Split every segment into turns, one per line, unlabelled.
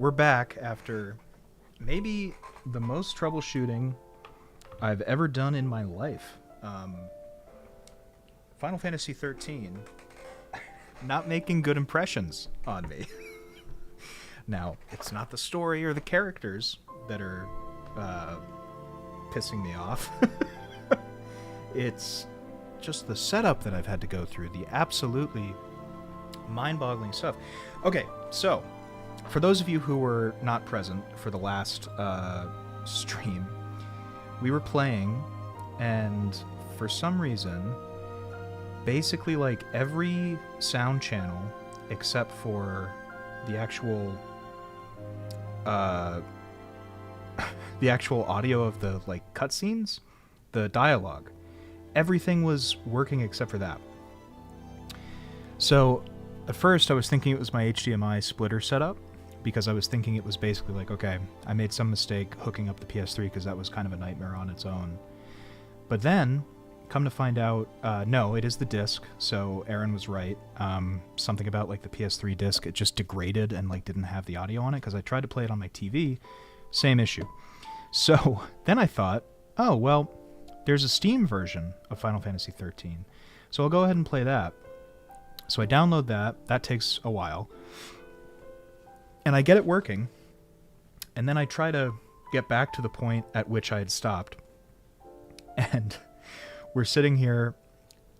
we're back after maybe the most troubleshooting I've ever done in my life. Final Fantasy XIII not making good impressions on me. Now, it's not the story or the characters that are pissing me off. It's just the setup that I've had to go through, the absolutely mind-boggling stuff. Okay, so for those of you who were not present for the last stream, we were playing, and for some reason, basically like every sound channel except for the actual audio of the like cutscenes, the dialogue, everything was working except for that. So at first I was thinking it was my HDMI splitter setup, because I was thinking it was basically like, okay, I made some mistake hooking up the PS3 because that was kind of a nightmare on its own. But then, come to find out, no, it is the disc, so Aaron was right. Something about like the PS3 disc, it just degraded and like didn't have the audio on it, because I tried to play it on my TV, same issue. So then I thought, oh, well, there's a Steam version of Final Fantasy XIII, so I'll go ahead and play that. So I download that. That takes a while. And I get it working. And then I try to get back to the point at which I had stopped. And we're sitting here,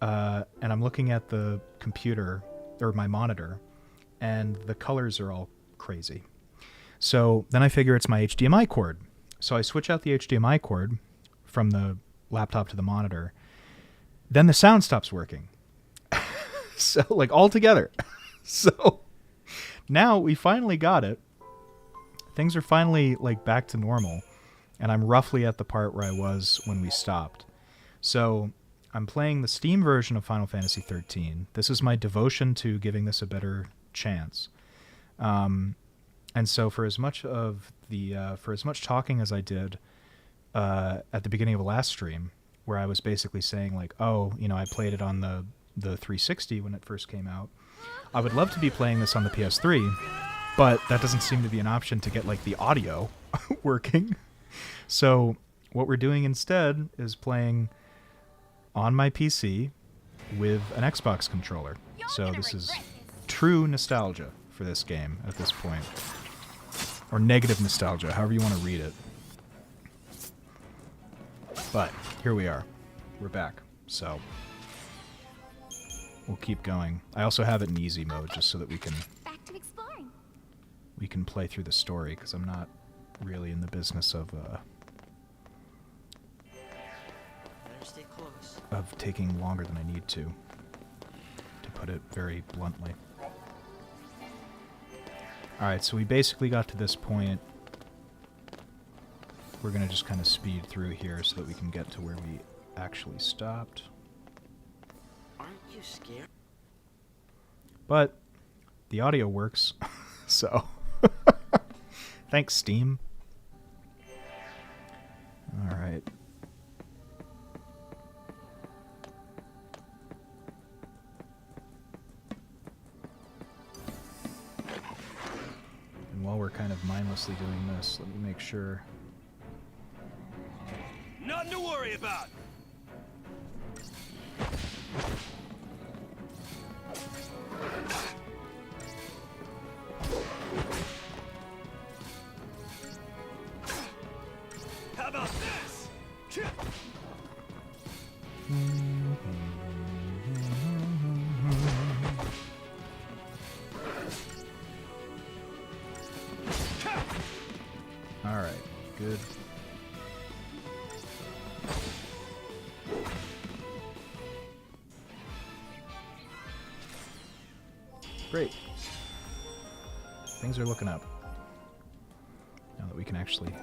and I'm looking at the computer, or my monitor, and the colors are all crazy. So then I figure it's my HDMI cord. So I switch out the HDMI cord from the laptop to the monitor. Then the sound stops working. So, like, all together. So, now we finally got it. Things are finally, like, back to normal. And I'm roughly at the part where I was when we stopped. So, I'm playing the Steam version of Final Fantasy XIII. This is my devotion to giving this a better chance. And so, for as much talking as I did at the beginning of the last stream, where I was basically saying, like, oh, you know, I played it on the 360 when it first came out. I would love to be playing this on the PS3, but that doesn't seem to be an option to get like the audio working. So what we're doing instead is playing on my PC with an Xbox controller. So this is true nostalgia for this game at this point. Or negative nostalgia, however you want to read it. But here we are. We're back. So we'll keep going. I also have it in easy mode just so that we can play through the story, because I'm not really in the business of taking longer than I need to put it very bluntly. Alright, so we basically got to this point. We're going to just kind of speed through here so that we can get to where we actually stopped.
Aren't you scared?
But the audio works, so thanks, Steam. All right. And while we're kind of mindlessly doing this, let me make sure.
Nothing to worry about. How about this?
All right, good. Great. Things are looking up. Now that we can actually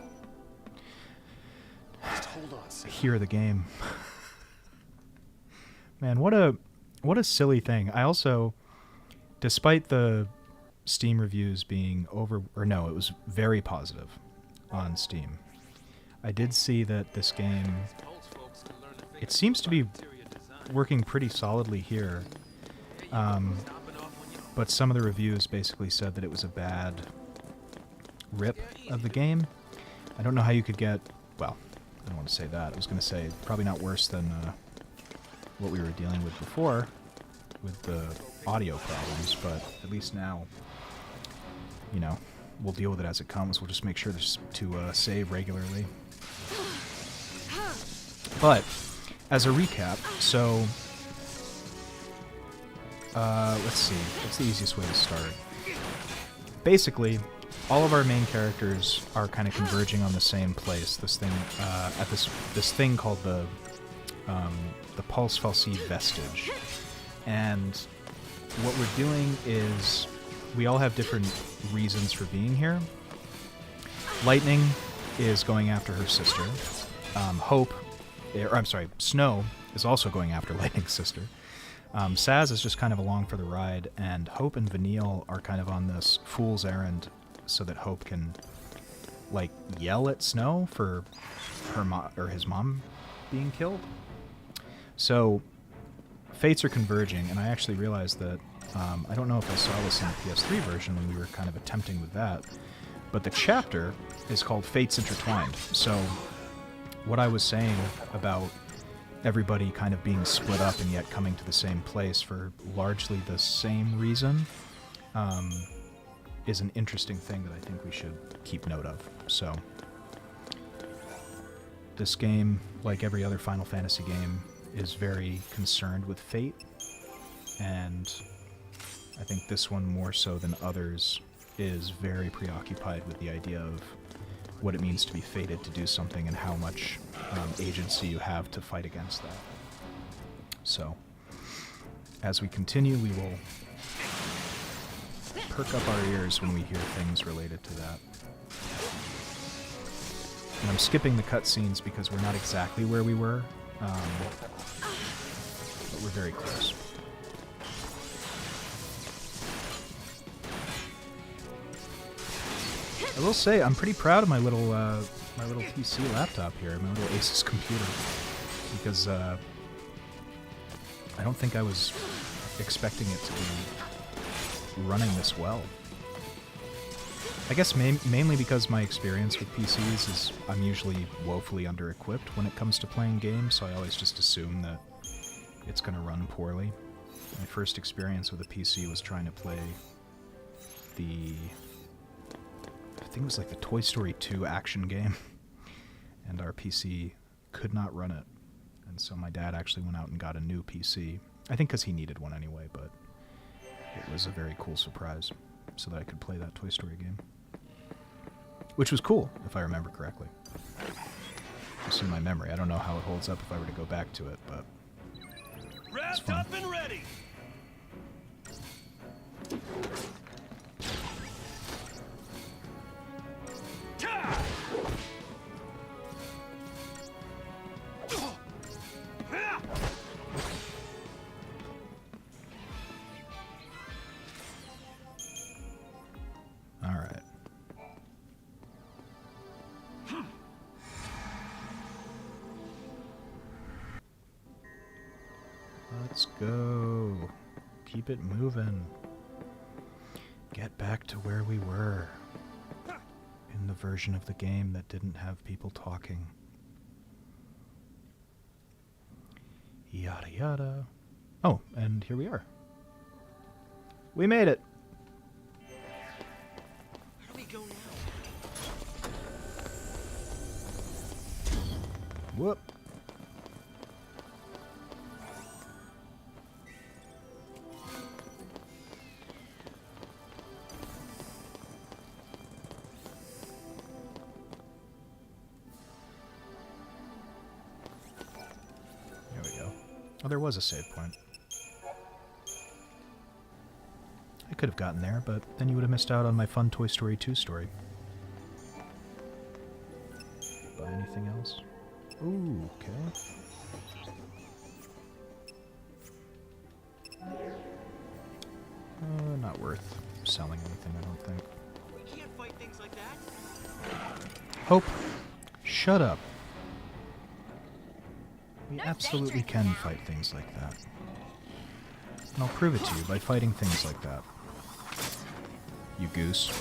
hear the game. Man, what a silly thing. I also, despite the Steam reviews being it was very positive on Steam. I did see that this game, it seems to be working pretty solidly here. But some of the reviews basically said that it was a bad rip of the game. I don't know how you could get, well, I don't want to say that. I was going to say probably not worse than what we were dealing with before with the audio problems, but at least now, you know, we'll deal with it as it comes. We'll just make sure to save regularly. But, as a recap, so, let's see, what's the easiest way to start? Basically, all of our main characters are kind of converging on the same place. This thing, at this thing called the Pulse Falsi Vestige. And what we're doing is we all have different reasons for being here. Lightning is going after her sister. Snow is also going after Lightning's sister. Saz is just kind of along for the ride, and Hope and Vanille are kind of on this fool's errand so that Hope can, like, yell at Snow for his mom being killed. So, fates are converging, and I actually realized that, I don't know if I saw this in the PS3 version when we were kind of attempting with that, but the chapter is called Fates Intertwined. So, what I was saying about everybody kind of being split up and yet coming to the same place for largely the same reason is an interesting thing that I think we should keep note of. So, this game, like every other Final Fantasy game, is very concerned with fate, and I think this one more so than others is very preoccupied with the idea of what it means to be fated to do something and how much agency you have to fight against that. So, as we continue, we will perk up our ears when we hear things related to that. And I'm skipping the cutscenes because we're not exactly where we were, but we're very close. I will say I'm pretty proud of my little PC laptop here, my little Asus computer, because I don't think I was expecting it to be running this well. I guess mainly because my experience with PCs is I'm usually woefully under-equipped when it comes to playing games, so I always just assume that it's going to run poorly. My first experience with a PC was trying to play I think it was like the Toy Story 2 action game, and our PC could not run it. And so my dad actually went out and got a new PC. I think because he needed one anyway, but it was a very cool surprise so that I could play that Toy Story game. Which was cool, if I remember correctly. Just in my memory. I don't know how it holds up if I were to go back to it, but it's fun.
Wrapped up and ready.
Alright. Let's go. Keep it moving. Get back to where we were. In the version of the game that didn't have people talking. Yada yada. Oh, and here we are. We made it!
Where do we go now?
Whoop. There we go. Oh, there was a save point. I could have gotten there, but then you would have missed out on my fun Toy Story 2 story. Buy anything else? Ooh, okay. Not worth selling anything, I don't think.
We can't fight things like that.
Hope, shut up. We absolutely can fight things like that. And I'll prove it to you by fighting things like that. You goose.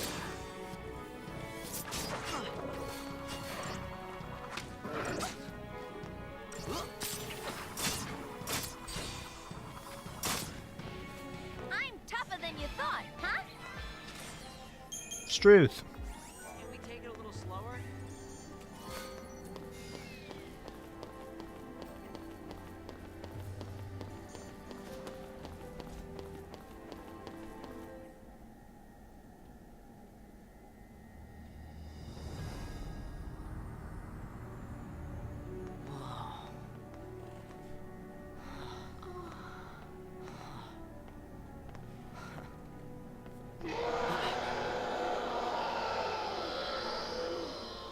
Struth.
Can we take it a little slower?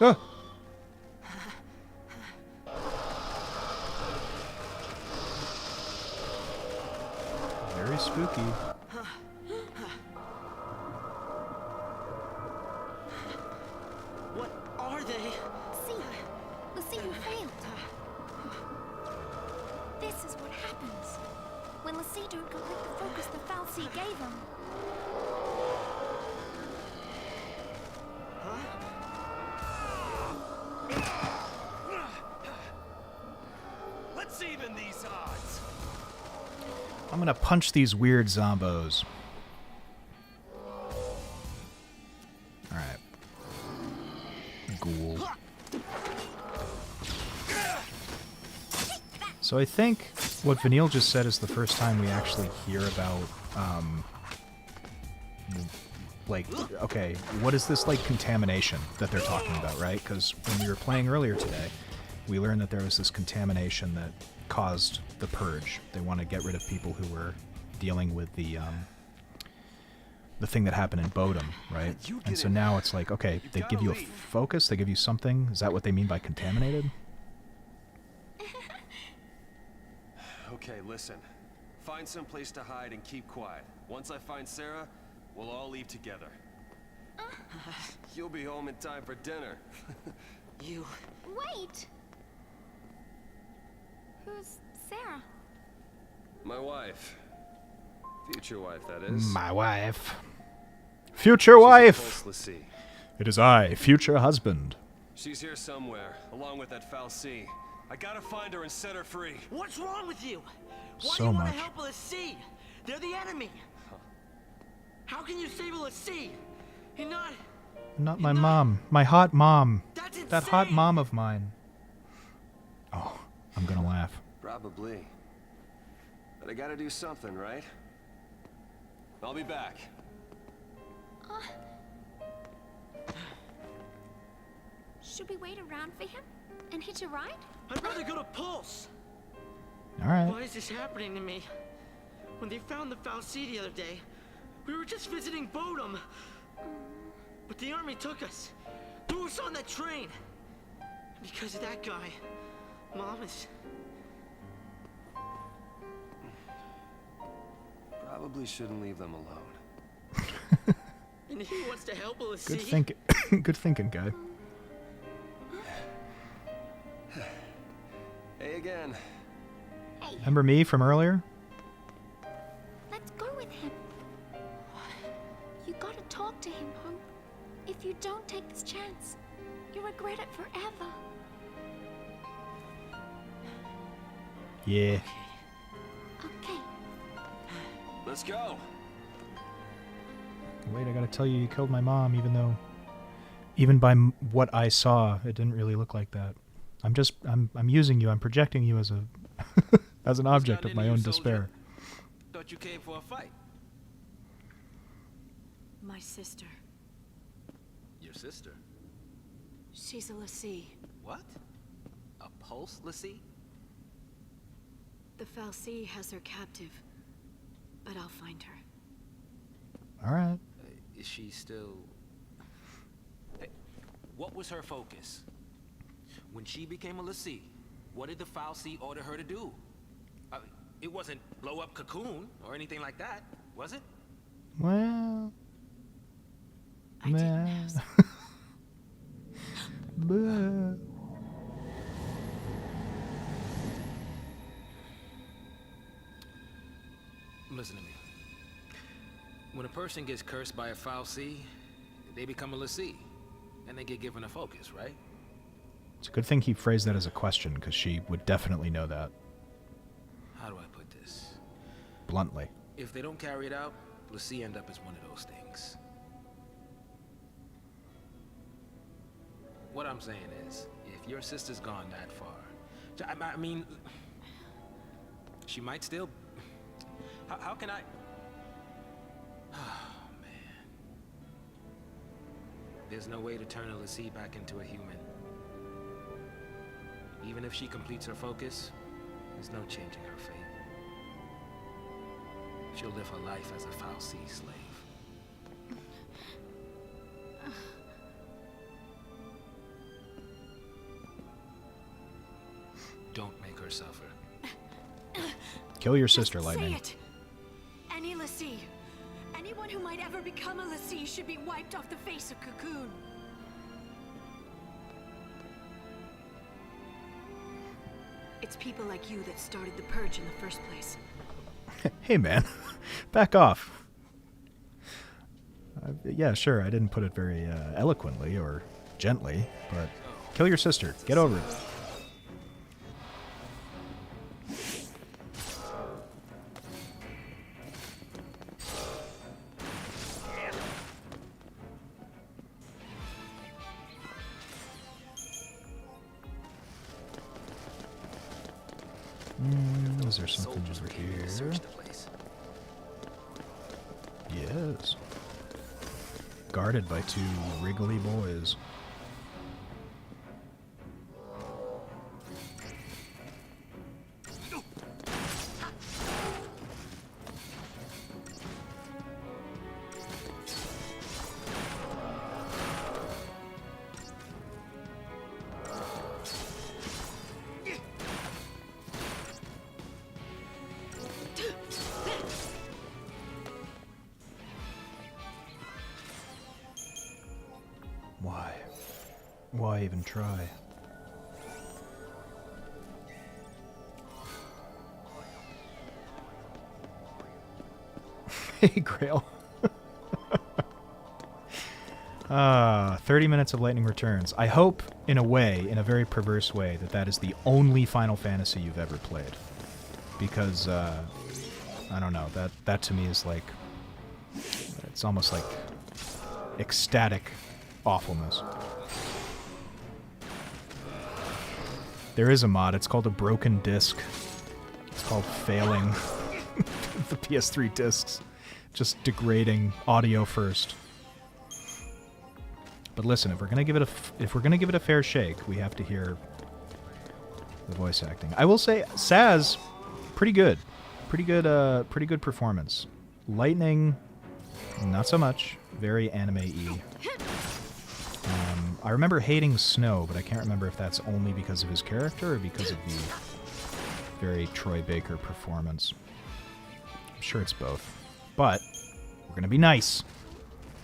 Ah. Very spooky.
What are they?
See, you failed. This is what happens when Lassie don't complete the focus the Fal'Cie gave him.
Let's even these odds.
I'm gonna punch these weird zombos. Alright. Ghoul. So I think what Vanille just said is the first time we actually hear about, like, okay, what is this, like, contamination that they're talking about, right? Because when we were playing earlier today, we learned that there was this contamination that caused the purge. They want to get rid of people who were dealing with the thing that happened in Bodum, right? And so now it's like, okay, they give you a focus, they give you something. Is that what they mean by contaminated?
Okay, listen. Find some place to hide and keep quiet. Once I find Sarah, we'll all leave together. You'll be home in time for dinner.
You.
Wait! Who's Sarah?
My wife. Future wife, that is.
My wife. Future wife!
She's a Lassie.
It is I, future husband.
She's here somewhere, along with that Fal'Cie. I gotta find her and set her free.
What's wrong with you? Why
So
do you want
much.
to help Lassie? They're the enemy. How can you save Lassie? You're not.
Not my mom. My hot mom.
That's insane.
That hot mom of mine. Oh, I'm gonna laugh.
Probably. But I gotta do something, right? I'll be back.
Should we wait around for him and hitch a ride?
I'd rather go to Pulse.
Alright.
Why is this happening to me? When they found the Fal'Cie the other day, we were just visiting Bodum. But the army took us, threw us on that train. Because of that guy, Mom is...
Probably shouldn't leave them alone.
And he wants to help Lassie.
Good thinking. Good thinking, guy.
Hey again.
Hey,
Remember me from earlier?
let's go with him. You gotta talk to him, Hope. If you don't take this chance, you'll regret it forever.
Yeah.
Okay.
Let's go.
Wait, I gotta tell you, you killed my mom, even by what I saw, it didn't really look like that. I'm using you, I'm projecting you as a, as an object of my own despair.
Thought you came for a fight.
My sister.
Your sister?
She's a Lassie.
What? A pulse Lassie?
The Fal'Cie has her captive, but I'll find her.
Alright.
Is she still... Hey, what was her focus? When she became a Lassie, what did the Fal'Cie order her to do? It wasn't blow up Cocoon or anything like that, was it?
Well...
I didn't ask.
Bah.
Listen to me. When a person gets cursed by a Fal'Cie, they become a Lassie, and they get given a focus, right?
It's a good thing he phrased that as a question, because she would definitely know that.
How do I put this?
Bluntly.
If they don't carry it out, Lassie end up as one of those things. what I'm saying is, if your sister's gone that far, I mean, she might still. How can I? Oh man, there's no way to turn a l'Cie back into a human. Even if she completes her focus, there's no changing her fate. She'll live her life as a fal'Cie slave. Don't make her suffer.
Kill your sister,
Say
Lightning.
it. Any l'Cie. Anyone who might ever become a l'Cie should be wiped off the face of Cocoon. It's people like you that started the Purge in the first place.
Hey, man. Back off. Yeah, sure, I didn't put it very eloquently or gently, but kill your sister. Get over it. Is there something
Soldiers
over
came in to
here?
search the place.
Yes. Guarded by two wriggly boys. Why? Why even try? Hey, Grail. 30 minutes of lightning returns. I hope, in a way, in a very perverse way, that that is the only Final Fantasy you've ever played. Because, I don't know, that to me is like, it's almost like ecstatic awfulness. There is a mod, it's called a broken disc. It's called failing the PS3 discs. Just degrading audio first. But listen, if we're gonna give it a fair shake, we have to hear the voice acting. I will say, Saz, pretty good performance. Lightning, not so much. Very anime-y. I remember hating Snow, but I can't remember if that's only because of his character or because of the very Troy Baker performance. I'm sure it's both. But we're gonna be nice.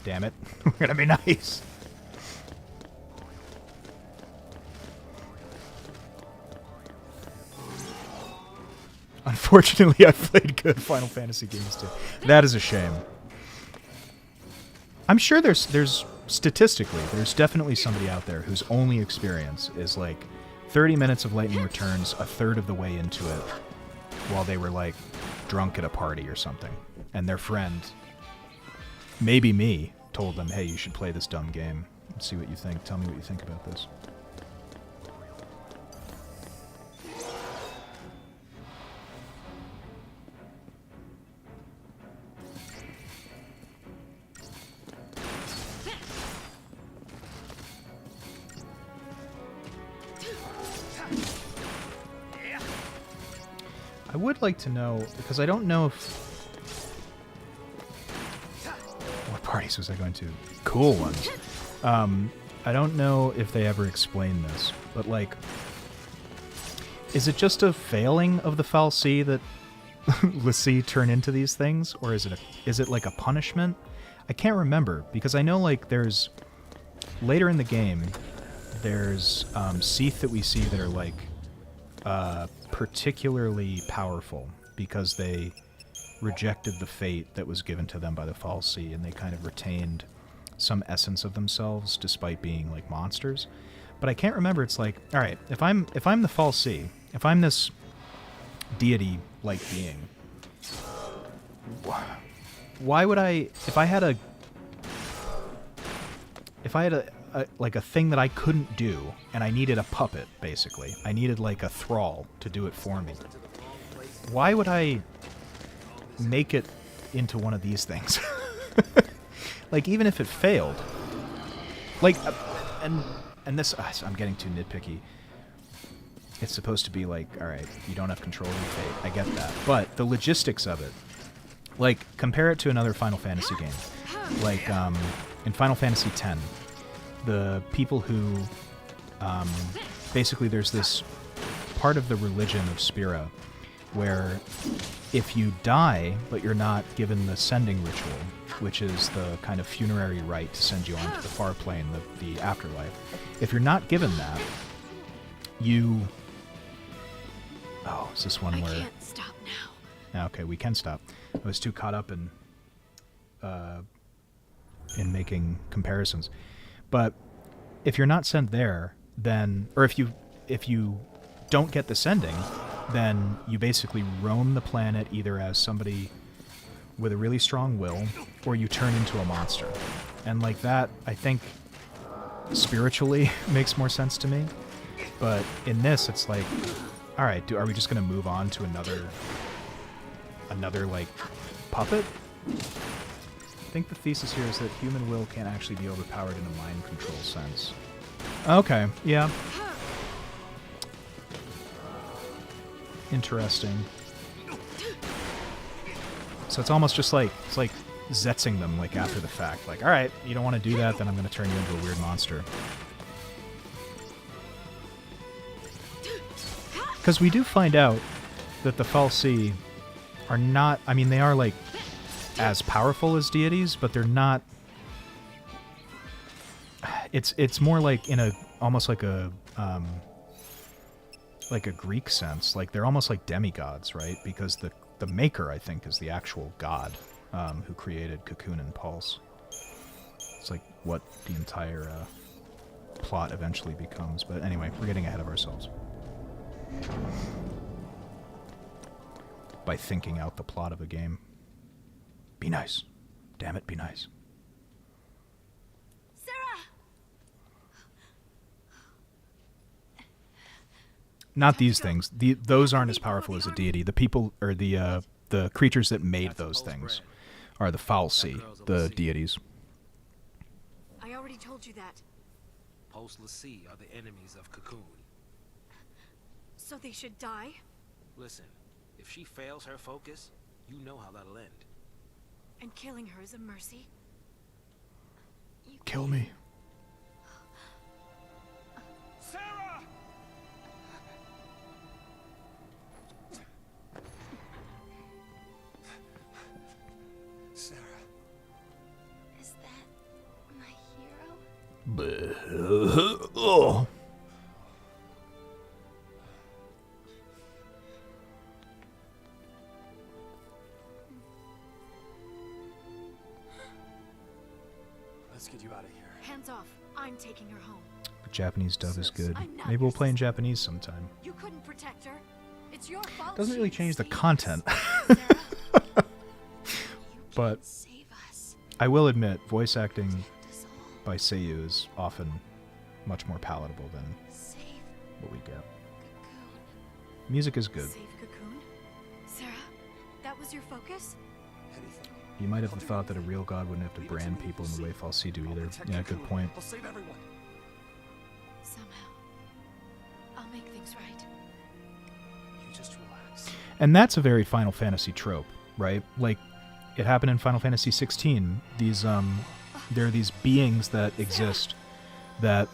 Damn it. We're gonna be nice. Unfortunately, I've played good Final Fantasy games too. That is a shame. I'm sure there's statistically, there's definitely somebody out there whose only experience is like 30 minutes of lightning returns a third of the way into it while they were like drunk at a party or something. And their friend, maybe me, told them, hey, you should play this dumb game. See what you think. Tell me what you think about this. I would like to know, because I don't know if... What parties was I going to? Cool ones. I don't know if they ever explain this, but like... Is it just a failing of the fal'Cie that l'Cie turn into these things? Or is it like a punishment? I can't remember, because I know like there's... Later in the game, there's Seath that we see that are like... particularly powerful because they rejected the fate that was given to them by the fal'Cie, and they kind of retained some essence of themselves despite being like monsters. But I can't remember. It's like, all right, if I'm the fal'Cie, if I'm this deity-like being, why would I? If I had if I had a thing that I couldn't do, and I needed a puppet, basically. I needed like a thrall to do it for me. Why would I make it into one of these things? Like, even if it failed, like, and this, I'm getting too nitpicky. It's supposed to be like, all right, you don't have control of your fate. I get that, but the logistics of it, like, compare it to another Final Fantasy game, like in Final Fantasy X, the people who, basically, there's this part of the religion of Spira where if you die, but you're not given the sending ritual, which is the kind of funerary rite to send you on to the far plane, the afterlife. If you're not given that, you... Oh, is this one where...
I can't stop now.
Okay, we can stop. I was too caught up in making comparisons. But if you're not sent there, then... Or if you don't get the sending, then you basically roam the planet either as somebody with a really strong will, or you turn into a monster. And like that, I think, spiritually makes more sense to me. But in this, it's like, all right, are we just going to move on to another like puppet? I think the thesis here is that human will can't actually be overpowered in a mind control sense. Okay, yeah. Interesting. So it's almost just like, it's like zetzing them like after the fact. Like, all right, you don't want to do that, then I'm going to turn you into a weird monster. Because we do find out that the fal'Cie are not, I mean, they are like as powerful as deities, but they're not, it's more like in a, almost like a Greek sense. Like they're almost like demigods, right? Because the maker, I think, is the actual god who created Cocoon and Pulse. It's like what the entire plot eventually becomes. But anyway, we're getting ahead of ourselves by thinking out the plot of a game. Be nice. Damn it, be nice.
Sarah!
Not these things. Those aren't as powerful as a deity. The people, or the creatures that made those things are the fal'Cie, the deities.
I already told you that.
Pulse l'Cie are the enemies of Cocoon.
So they should die?
Listen, if she fails her focus, you know how that'll end.
And killing her is a mercy?
Kill me.
Sarah! Sarah.
Is that my hero?
Oh.
Let's get you out of here.
Hands off. I'm taking her home.
The Japanese dub is good.
I'm not
Maybe we'll
your
play in
sister.
Japanese sometime.
You couldn't protect her. It's your fault.
Doesn't
she
really change the
saved us.
content.
Sarah,
But
Save us.
I will admit, voice acting
Us all.
by Seiyu is often much more palatable than
Save
what we get.
Cocoon.
Music is good.
save Cocoon? Sarah, that was your focus?
Anything.
You might have thought that a real god wouldn't have to brand people in the way fal'Cie do either.
Protect
Yeah,
Cocoon.
good point.
I'll save everyone.
Somehow. I'll make things right.
You just relax.
And that's a very Final Fantasy trope, right? Like, it happened in Final Fantasy XVI. These, there are these beings that exist that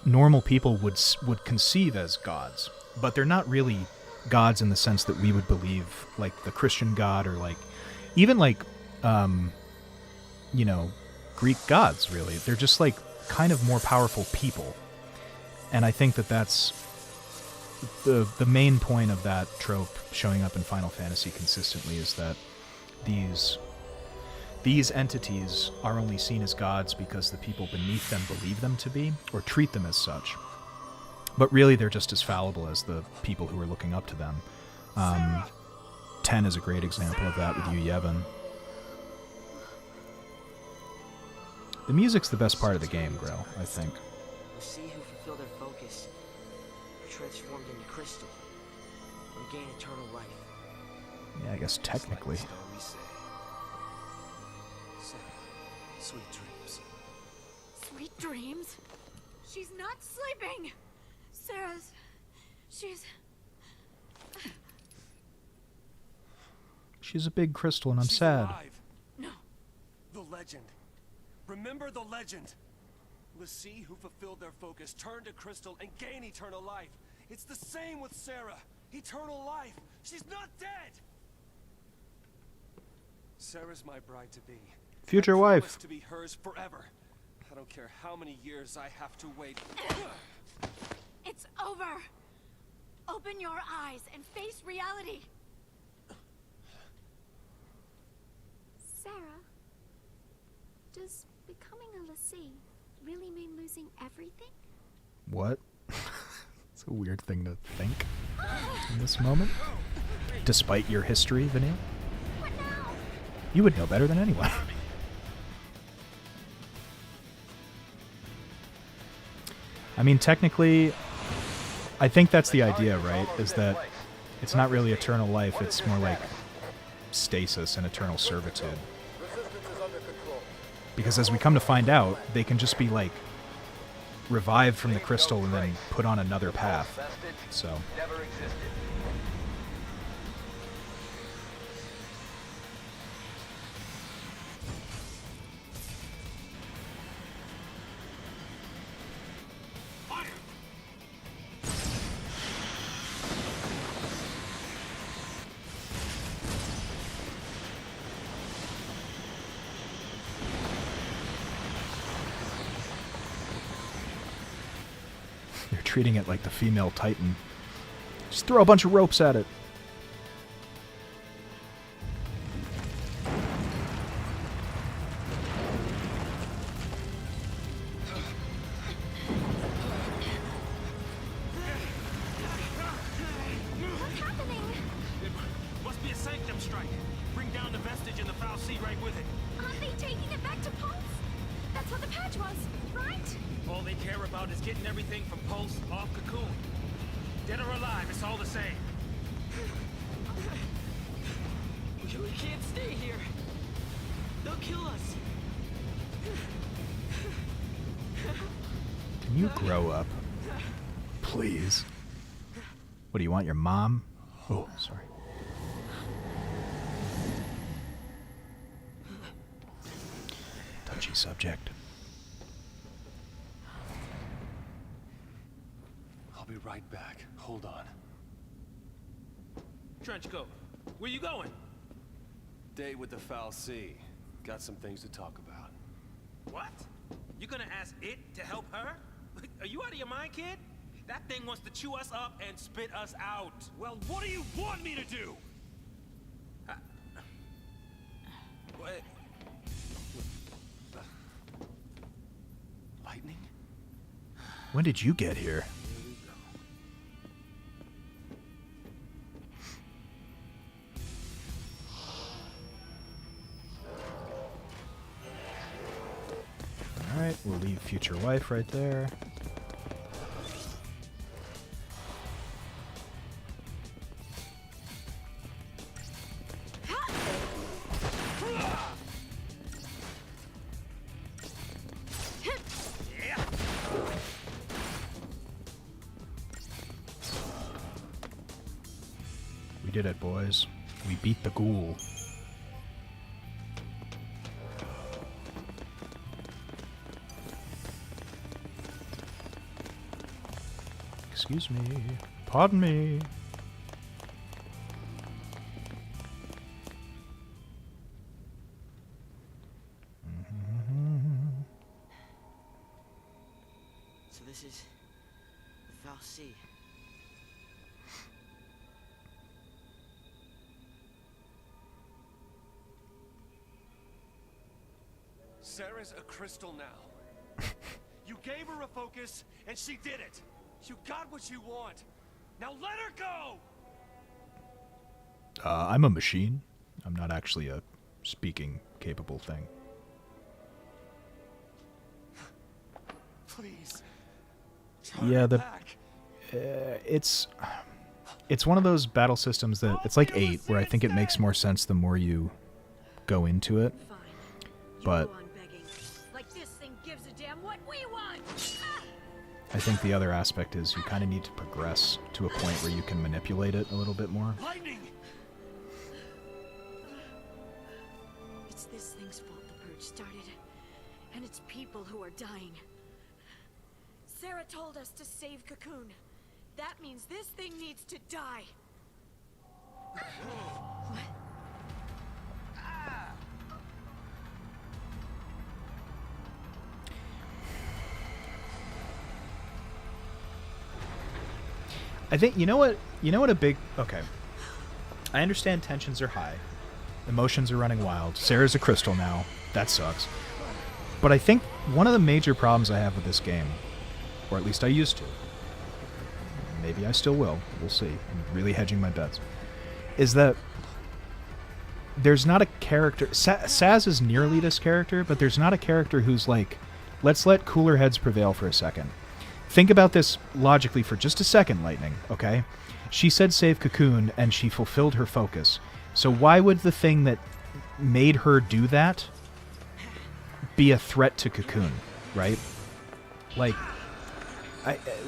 normal people would conceive as gods, but they're not really gods in the sense that we would believe, like the Christian god, or like, even like, you know, Greek gods, really. They're just like kind of more powerful people. And I think that that's the main point of that trope showing up in Final Fantasy consistently, is that these entities are only seen as gods because the people beneath them believe them to be, or treat them as such. But really, they're just as fallible as the people who are looking up to them. 10 is a great example of that with Yu Yevon. The music's the best part of the game, Grill, I think.
L'Cie who fulfill their focus are transformed into crystal and gain eternal life.
Yeah, I guess technically.
Sweet dreams.
Sweet dreams? She's not sleeping! Sarah's... she's...
She's a big crystal and I'm
She's
sad.
alive.
No.
The legend. Remember the legend. L'Cie who fulfilled their focus turned to crystal and gained eternal life. It's the same with Sarah. Eternal life. She's not dead. Sarah's my bride-to-be.
Future
I
wife.
promise to be hers forever. I don't care how many years I have to wait.
It's over! Open your eyes and face reality!
Sarah, does becoming a l'Cie really mean losing everything?
What? It's a weird thing to think in this moment. Despite your history, Vanille.
What now?
You would know better than anyone. I mean, technically, I think that's the idea, right? Is that it's not really eternal life, it's more like stasis and eternal servitude. Because as we come to find out, they can just be like revived from the crystal and then put on another path. So they're treating it like the female Titan. Just throw a bunch of ropes at it.
What's happening?
Must be a sanctum strike. Bring down the vestige and the foul sea right with it.
Aren't they taking it back to Pulse? That's what the patch was, right?
All they care about is getting everything from Pulse off Cocoon. Dead or alive, it's all the same.
We can't stay here. They'll kill us.
Can you grow up? Please. What do you want, your mom? Oh, sorry. Touchy subject.
I'll be right back. Hold on.
Trenchcoat, where you going?
Date with the foul sea. Got some things to talk about.
What? You gonna ask it to help her? Are you out of your mind, kid? That thing wants to chew us up and spit us out.
Well, what do you want me to do?
What?
Lightning?
When did you get here? Alright, we'll leave future wife right there. We did it, boys. We beat the ghoul. Excuse me. Pardon me.
So this is the foul sea.
Sarah's a crystal now. You gave her a focus, and she did it. You got what you want. Now let her go!
I'm a machine. I'm not actually a speaking capable thing.
Please. Turn
Yeah,
it
the
back.
it's one of those battle systems that it's like 8, where I think it makes more sense the more you go into it.
Fine. You
But
go on begging. Like this thing gives a damn what we want. Ah!
I think the other aspect is you kind of need to progress to a point where you can manipulate it a little bit more.
Lightning!
It's this thing's fault the purge started, and it's people who are dying. Sarah told us to save Cocoon. That means this thing needs to die. What?
I think you know what a big okay. I understand tensions are high. Emotions are running wild. Sarah's a crystal now. That sucks. But I think one of the major problems I have with this game, or at least I used to, maybe I still will, we'll see, I'm really hedging my bets, is that there's not a character, Saz is nearly this character, but there's not a character who's like, let's let cooler heads prevail for a second. Think about this logically for just a second, Lightning, okay? She said save Cocoon, and she fulfilled her focus. So why would the thing that made her do that be a threat to Cocoon, right? Like,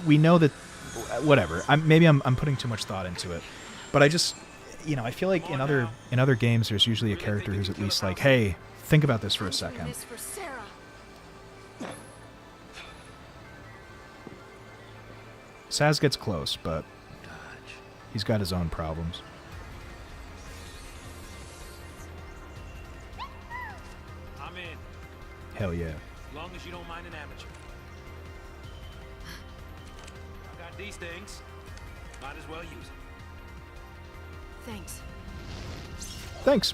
we know that, whatever. Maybe I'm putting too much thought into it, but I just, I feel like in other games there's usually a character who's at least like, hey, think about this for a second.
This for Sarah.
Saz gets close, but he's got his own problems.
I'm in.
Hell yeah.
As long as you don't mind an amateur. I got these things. Might as well use them.
Thanks.
Thanks.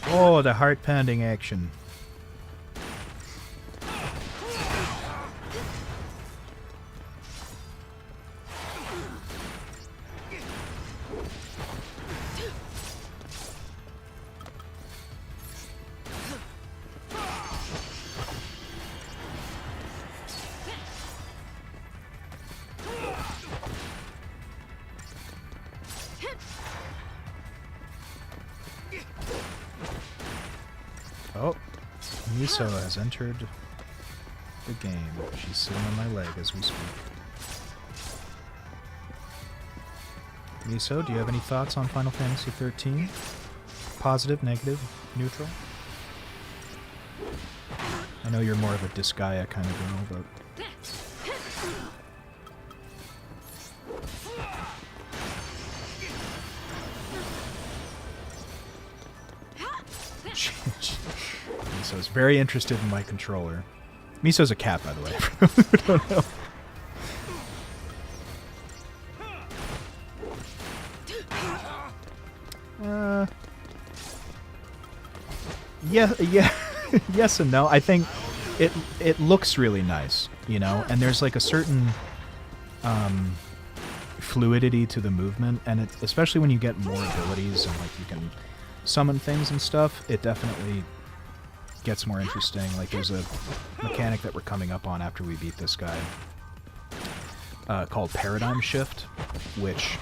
Oh, the heart-pounding action. Oh, Miso has entered the game. She's sitting on my leg as we speak. Miso, do you have any thoughts on Final Fantasy XIII? Positive, negative, neutral? I know you're more of a Disgaea kind of girl, but... Miso's very interested in my controller. Miso's a cat, by the way, for those who don't know. Yeah, yes and no. I think it looks really nice, and there's like a certain fluidity to the movement, and especially when you get more abilities and like you can summon things and stuff, it definitely gets more interesting. Like there's a mechanic that we're coming up on after we beat this guy called Paradigm Shift, which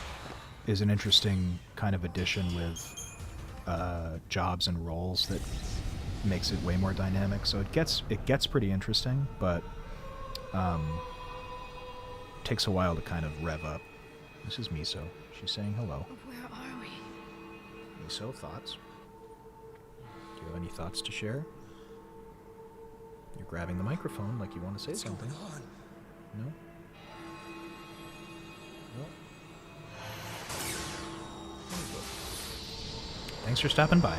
is an interesting kind of addition with jobs and roles that makes it way more dynamic. So it gets pretty interesting, but takes a while to kind of rev up. This is Miso. She's saying hello.
Where are we?
Miso, thoughts? Do you have any thoughts to share? You're grabbing the microphone like you want to say something.
What's going on?
No? No? Thanks for stopping by.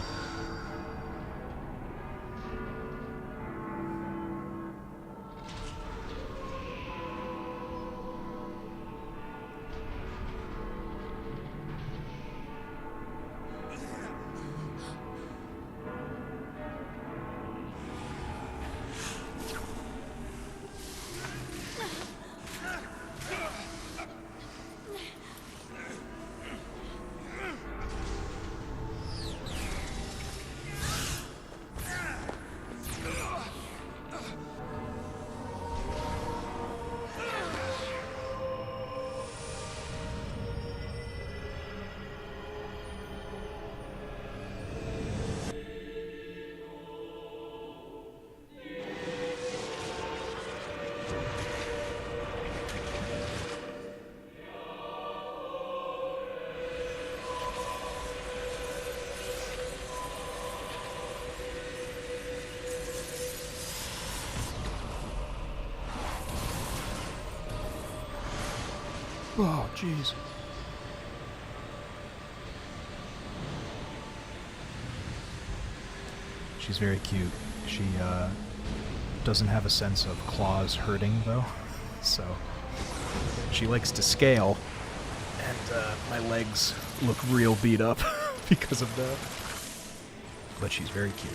Oh, jeez. She's very cute. She doesn't have a sense of claws hurting, though. So she likes to scale, and my legs look real beat up because of that. But she's very cute.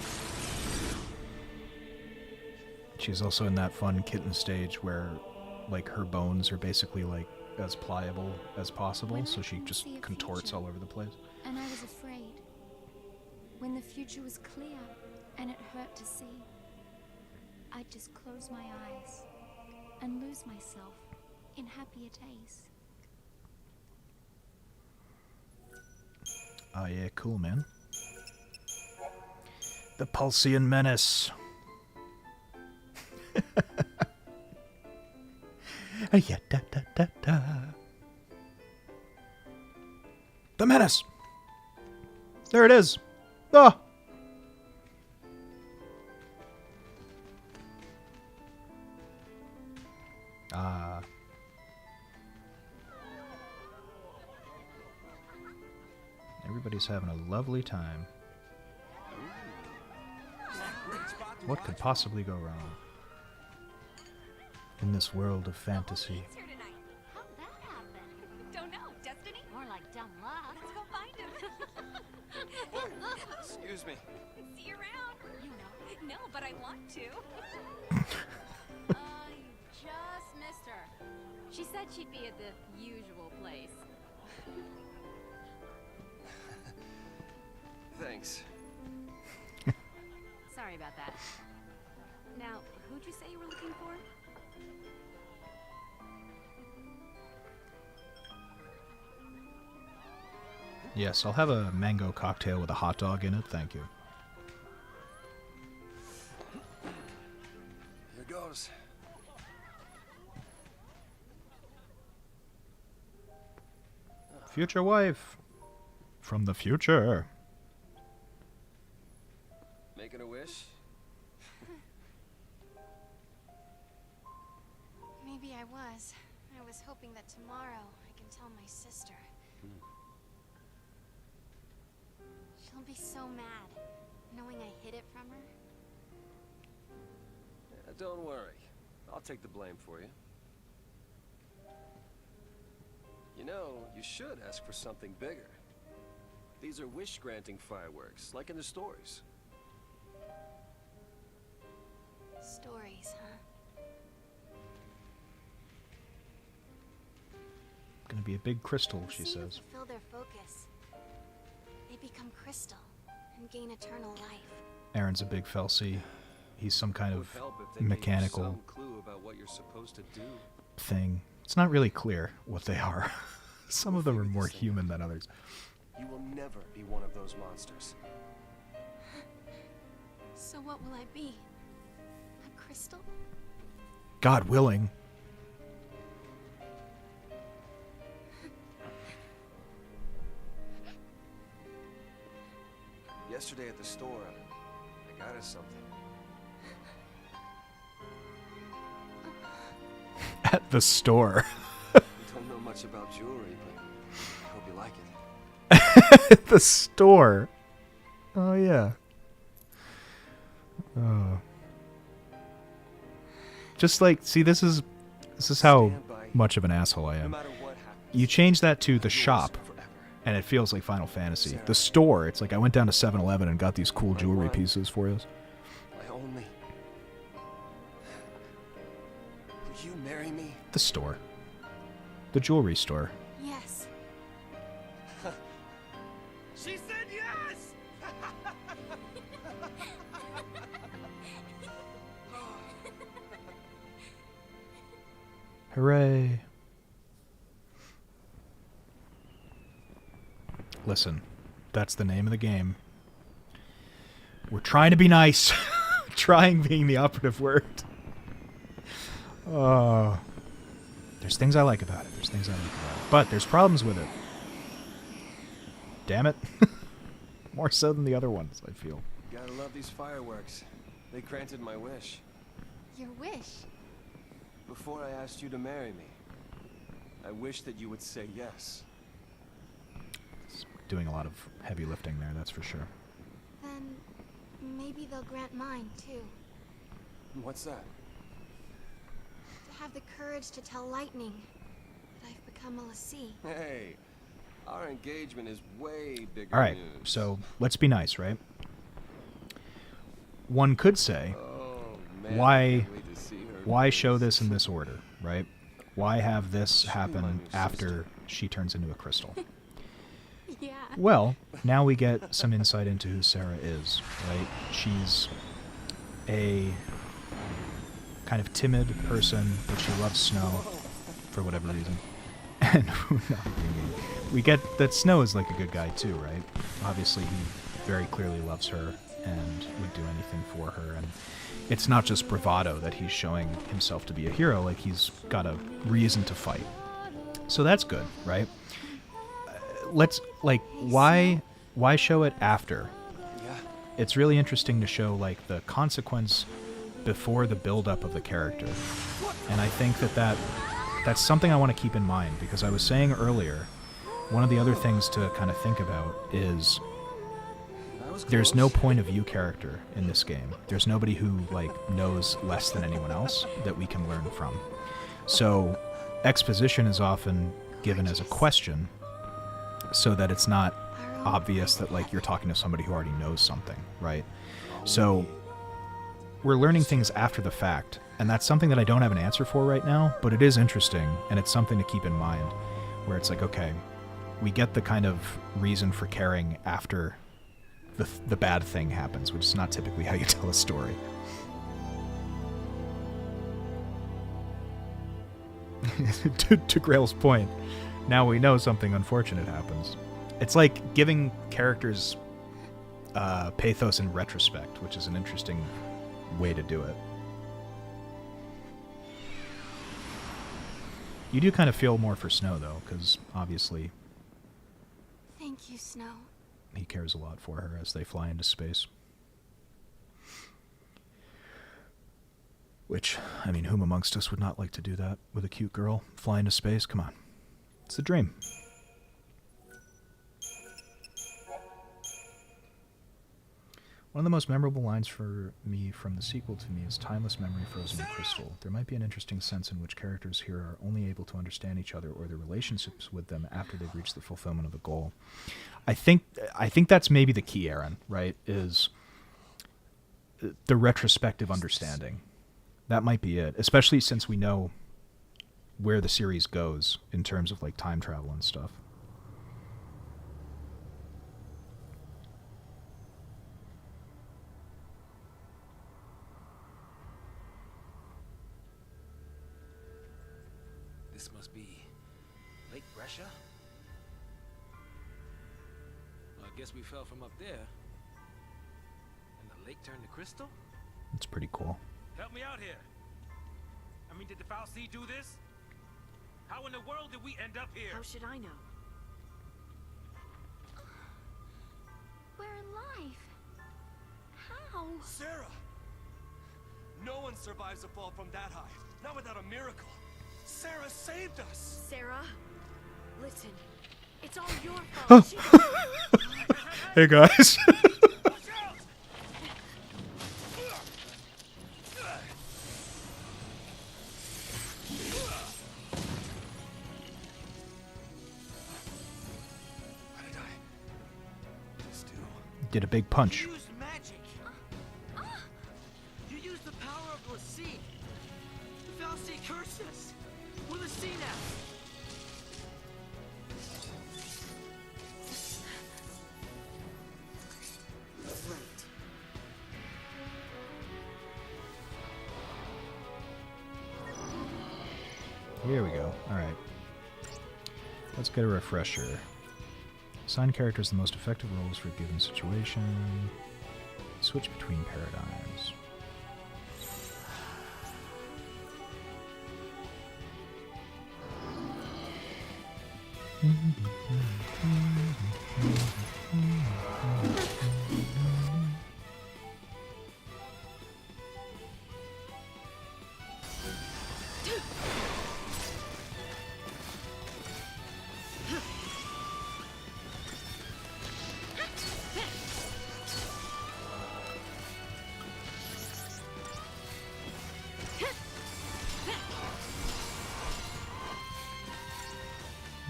She's also in that fun kitten stage where, like, her bones are basically, like, as pliable as possible, so she just contorts all over the place.
And I was afraid. When the future was clear and it hurt to see, I'd just close my eyes and lose myself in happier days.
Oh yeah, cool, man. The Pulsian Menace. Yeah, da, da, da, da. The Menace! There it is! Ah! Ah. Everybody's having a lovely time. What could possibly go wrong in this world of fantasy?
How'd that happen?
Don't know. Destiny?
More like dumb luck.
Let's go find him.
Excuse me.
See you around.
You know.
No, but I want to.
You just missed her. She said she'd be at the usual place.
Thanks.
Sorry about that. Now, who'd you say you were looking for?
Yes, I'll have a mango cocktail with a hot dog in it, thank you.
Here goes.
Future wife. From the future.
Making a wish?
Maybe I was. I was hoping that tomorrow I can tell my sister. She'll be so mad, knowing I hid it from her.
Don't worry. I'll take the blame for you. You know, you should ask for something bigger. These are wish-granting fireworks, like in the stories.
Stories, huh?
Gonna be a big crystal, she
See who
says.
fulfill their focus. They become crystal and gain eternal life.
Aaron's a big Felsi. He's some kind
Would
of
help if they gave you
mechanical
some clue about what you're supposed to do.
thing. It's not really clear what they are. Some of them are more human than others.
You will never be one of those monsters.
So what will I be? A crystal?
God willing.
Yesterday at the store, I got us something.
At the store.
Don't know much about jewelry, but I hope you like it.
At the store. Oh, yeah. Oh. Just like, see, this is how much of an asshole I
No
am.
matter what happens,
You change that to the
yours
shop,
forever.
and it feels like Final Fantasy. The store, it's like I went down to 7-Eleven and got these cool jewelry
one.
pieces for you.
My only. Will you marry me?
The store. The jewelry store.
Yes.
She said yes!
Hooray. Listen, that's the name of the game. We're trying to be nice. Trying being the operative word. Oh. There's things I like about it. There's things I like about it. But there's problems with it. Damn it. More so than the other ones, I feel.
Gotta love these fireworks. They granted my wish.
Your wish.
Before I asked you to marry me, I wish that you would say yes.
Doing a lot of heavy lifting there, that's for sure.
Then maybe they'll grant mine too.
What's that?
To have the courage to tell Lightning that I've become a Lassie.
Hey, our engagement is way bigger
Alright,
news.
so let's be nice, right? One could say,
Oh, man, I
why
can't wait to see her
why
face.
show this in this order, right? Why have this happen after she turns into a crystal?
Yeah.
Well, now we get some insight into who Sarah is, right? She's a kind of timid person, but she loves Snow for whatever reason. And we get that Snow is like a good guy too, right? Obviously, he very clearly loves her and would do anything for her. And it's not just bravado that he's showing himself to be a hero, like he's got a reason to fight. So that's good, right? Let's, like, why show it after?
Yeah.
It's really interesting to show, like, the consequence before the build-up of the character. And I think that's something I want to keep in mind, because I was saying earlier, one of the other things to kind of think about is
That was
there's no
close.
point of view character in this game. There's nobody who, like, knows less than anyone else that we can learn from. So exposition is often given as a question, so that it's not obvious that, like, you're talking to somebody who already knows something, right? So we're learning things after the fact, and that's something that I don't have an answer for right now, but it is interesting, and it's something to keep in mind, where it's like, okay, we get the kind of reason for caring after the bad thing happens, which is not typically how you tell a story. to Grail's point, now we know something unfortunate happens. It's like giving characters pathos in retrospect, which is an interesting way to do it. You do kind of feel more for Snow, though, because obviously
Thank you, Snow.
he cares a lot for her as they fly into space. Which, I mean, whom amongst us would not like to do that with a cute girl? Fly into space? Come on. It's a dream. One of the most memorable lines for me from the sequel to me is "Timeless memory frozen in crystal." There might be an interesting sense in which characters here are only able to understand each other or their relationships with them after they've reached the fulfillment of the goal. I think that's maybe the key, Aaron, right? Is the retrospective understanding. That might be it, especially since we know where the series goes in terms of, like, time travel and stuff.
This must be Lake Brescia? Well, I guess we fell from up there. And the lake turned to crystal?
It's pretty cool.
Help me out here. I mean, did the Foul Sea do this? How in the world did we end up here?
How should I know?
We're alive. How?
Sarah! No one survives a fall from that high. Not without a miracle. Sarah saved us!
Sarah, listen. It's all your fault.
Hey guys.
Watch out! What did I just do?
Did a big punch.
You used magic. You used the power of Lassie. The Fal'Cie cursed us. We're Lassie now.
Here we go. Alright. Let's get a refresher. Assign characters the most effective roles for a given situation. Switch between paradigms.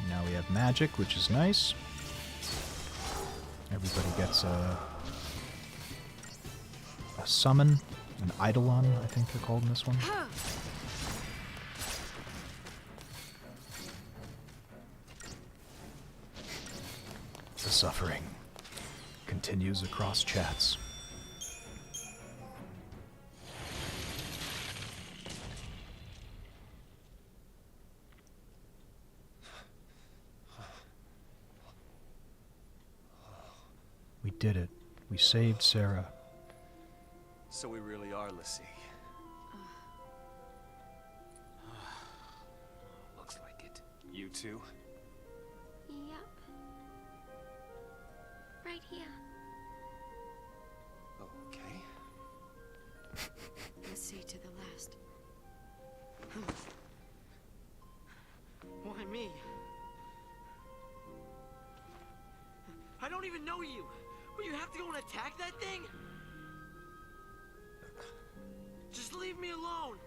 Now we have magic, which is nice. Everybody gets a summon, an Eidolon, I think they're called in this one. The suffering continues across chats. We did it. We saved Sarah.
So we really are Lassie.
Looks like it.
You too?
Yep. Right here.
Okay.
Let's see to the last.
Why me? I don't even know you. Will you have to go and attack that thing? Just leave me alone.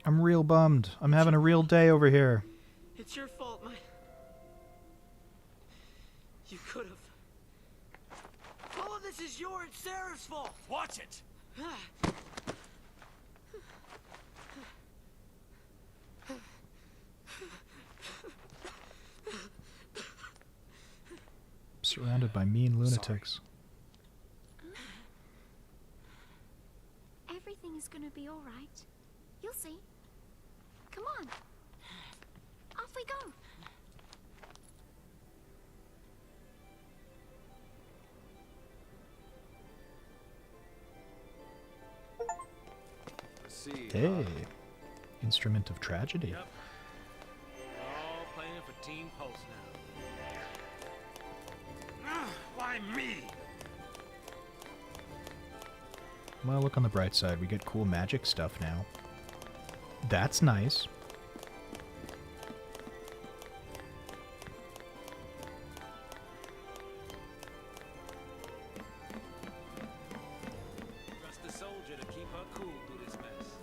I'm real bummed. I'm having a real day over here.
It's your fault, You could have. All of this is your and Sarah's fault.
Watch it!
Surrounded by mean lunatics.
Everything is gonna be all right. You'll see. Come on. Off we go.
Lassie.
Hey. Instrument of tragedy.
Yep. All playing for Team Pulse now. Why me?
Well, look on the bright side. We get cool magic stuff now. That's nice.
Trust the soldier to keep her cool through this mess.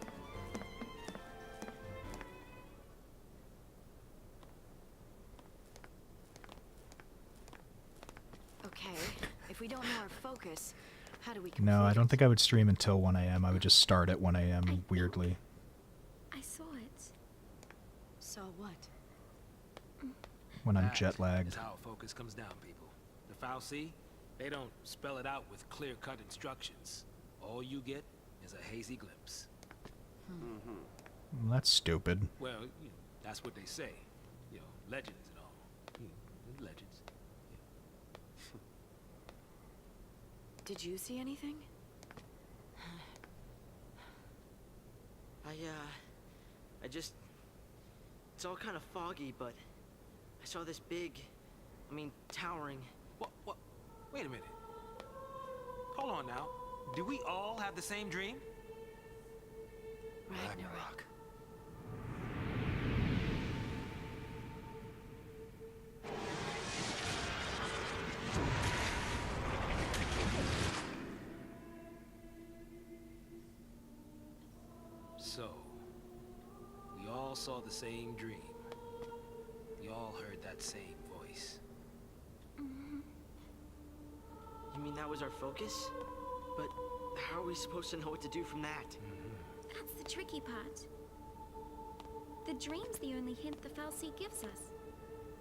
Okay, if we don't know our focus, how do we
No,
complete
I don't
it?
think I would stream until 1 a.m. I would just start at 1 a.m. weirdly.
I saw it.
Saw what?
When I'm
That
jet lagged.
is how focus comes down, people. The Fal'Cie, they don't spell it out with clear-cut instructions. All you get is a hazy glimpse.
Well, that's stupid.
Well, that's what they say. Legends and all. Legends.
Did you see anything?
I just... It's all kind of foggy, but... I saw this big... towering...
What? Wait a minute. Hold on now. Do we all have the same dream?
Ragnarok.
So, we all saw the same dream. We all heard that same voice.
You mean that was our focus? But how are we supposed to know what to do from that?
That's the tricky part. The dream's the only hint the Fal'Cie gives us.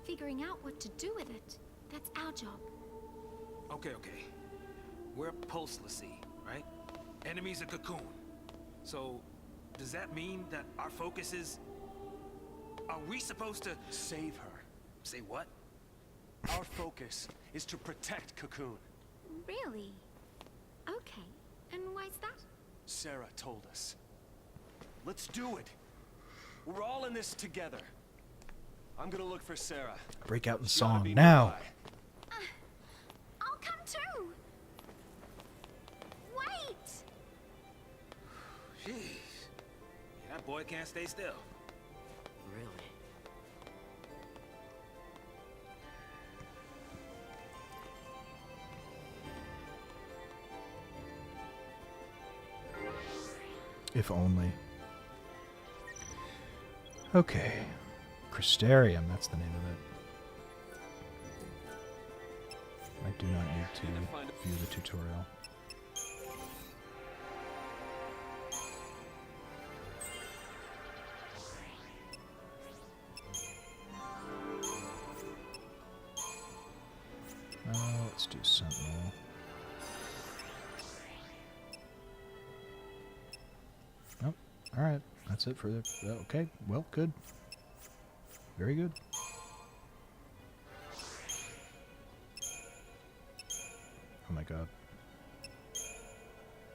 Figuring out what to do with it, that's our job.
Okay. We're Pulse Lassie, right? Enemies of Cocoon. So, does that mean that our focus is... Are we supposed to...
Save her.
Say what?
Our focus is to protect Cocoon.
Really? Okay. And why's that?
Sarah told us. Let's do it. We're all in this together. I'm gonna look for Sarah.
Break out in
She oughta
song
be
now.
nearby.
I'll come too! Wait!
Jeez. Yeah, that boy can't stay still.
Really?
If only. Okay. Crystarium, that's the name of it. I do not need to view the tutorial. Let's do Sentinel. Nope. Alright. That's it for the... Okay. Well, good. Very good. Oh my god.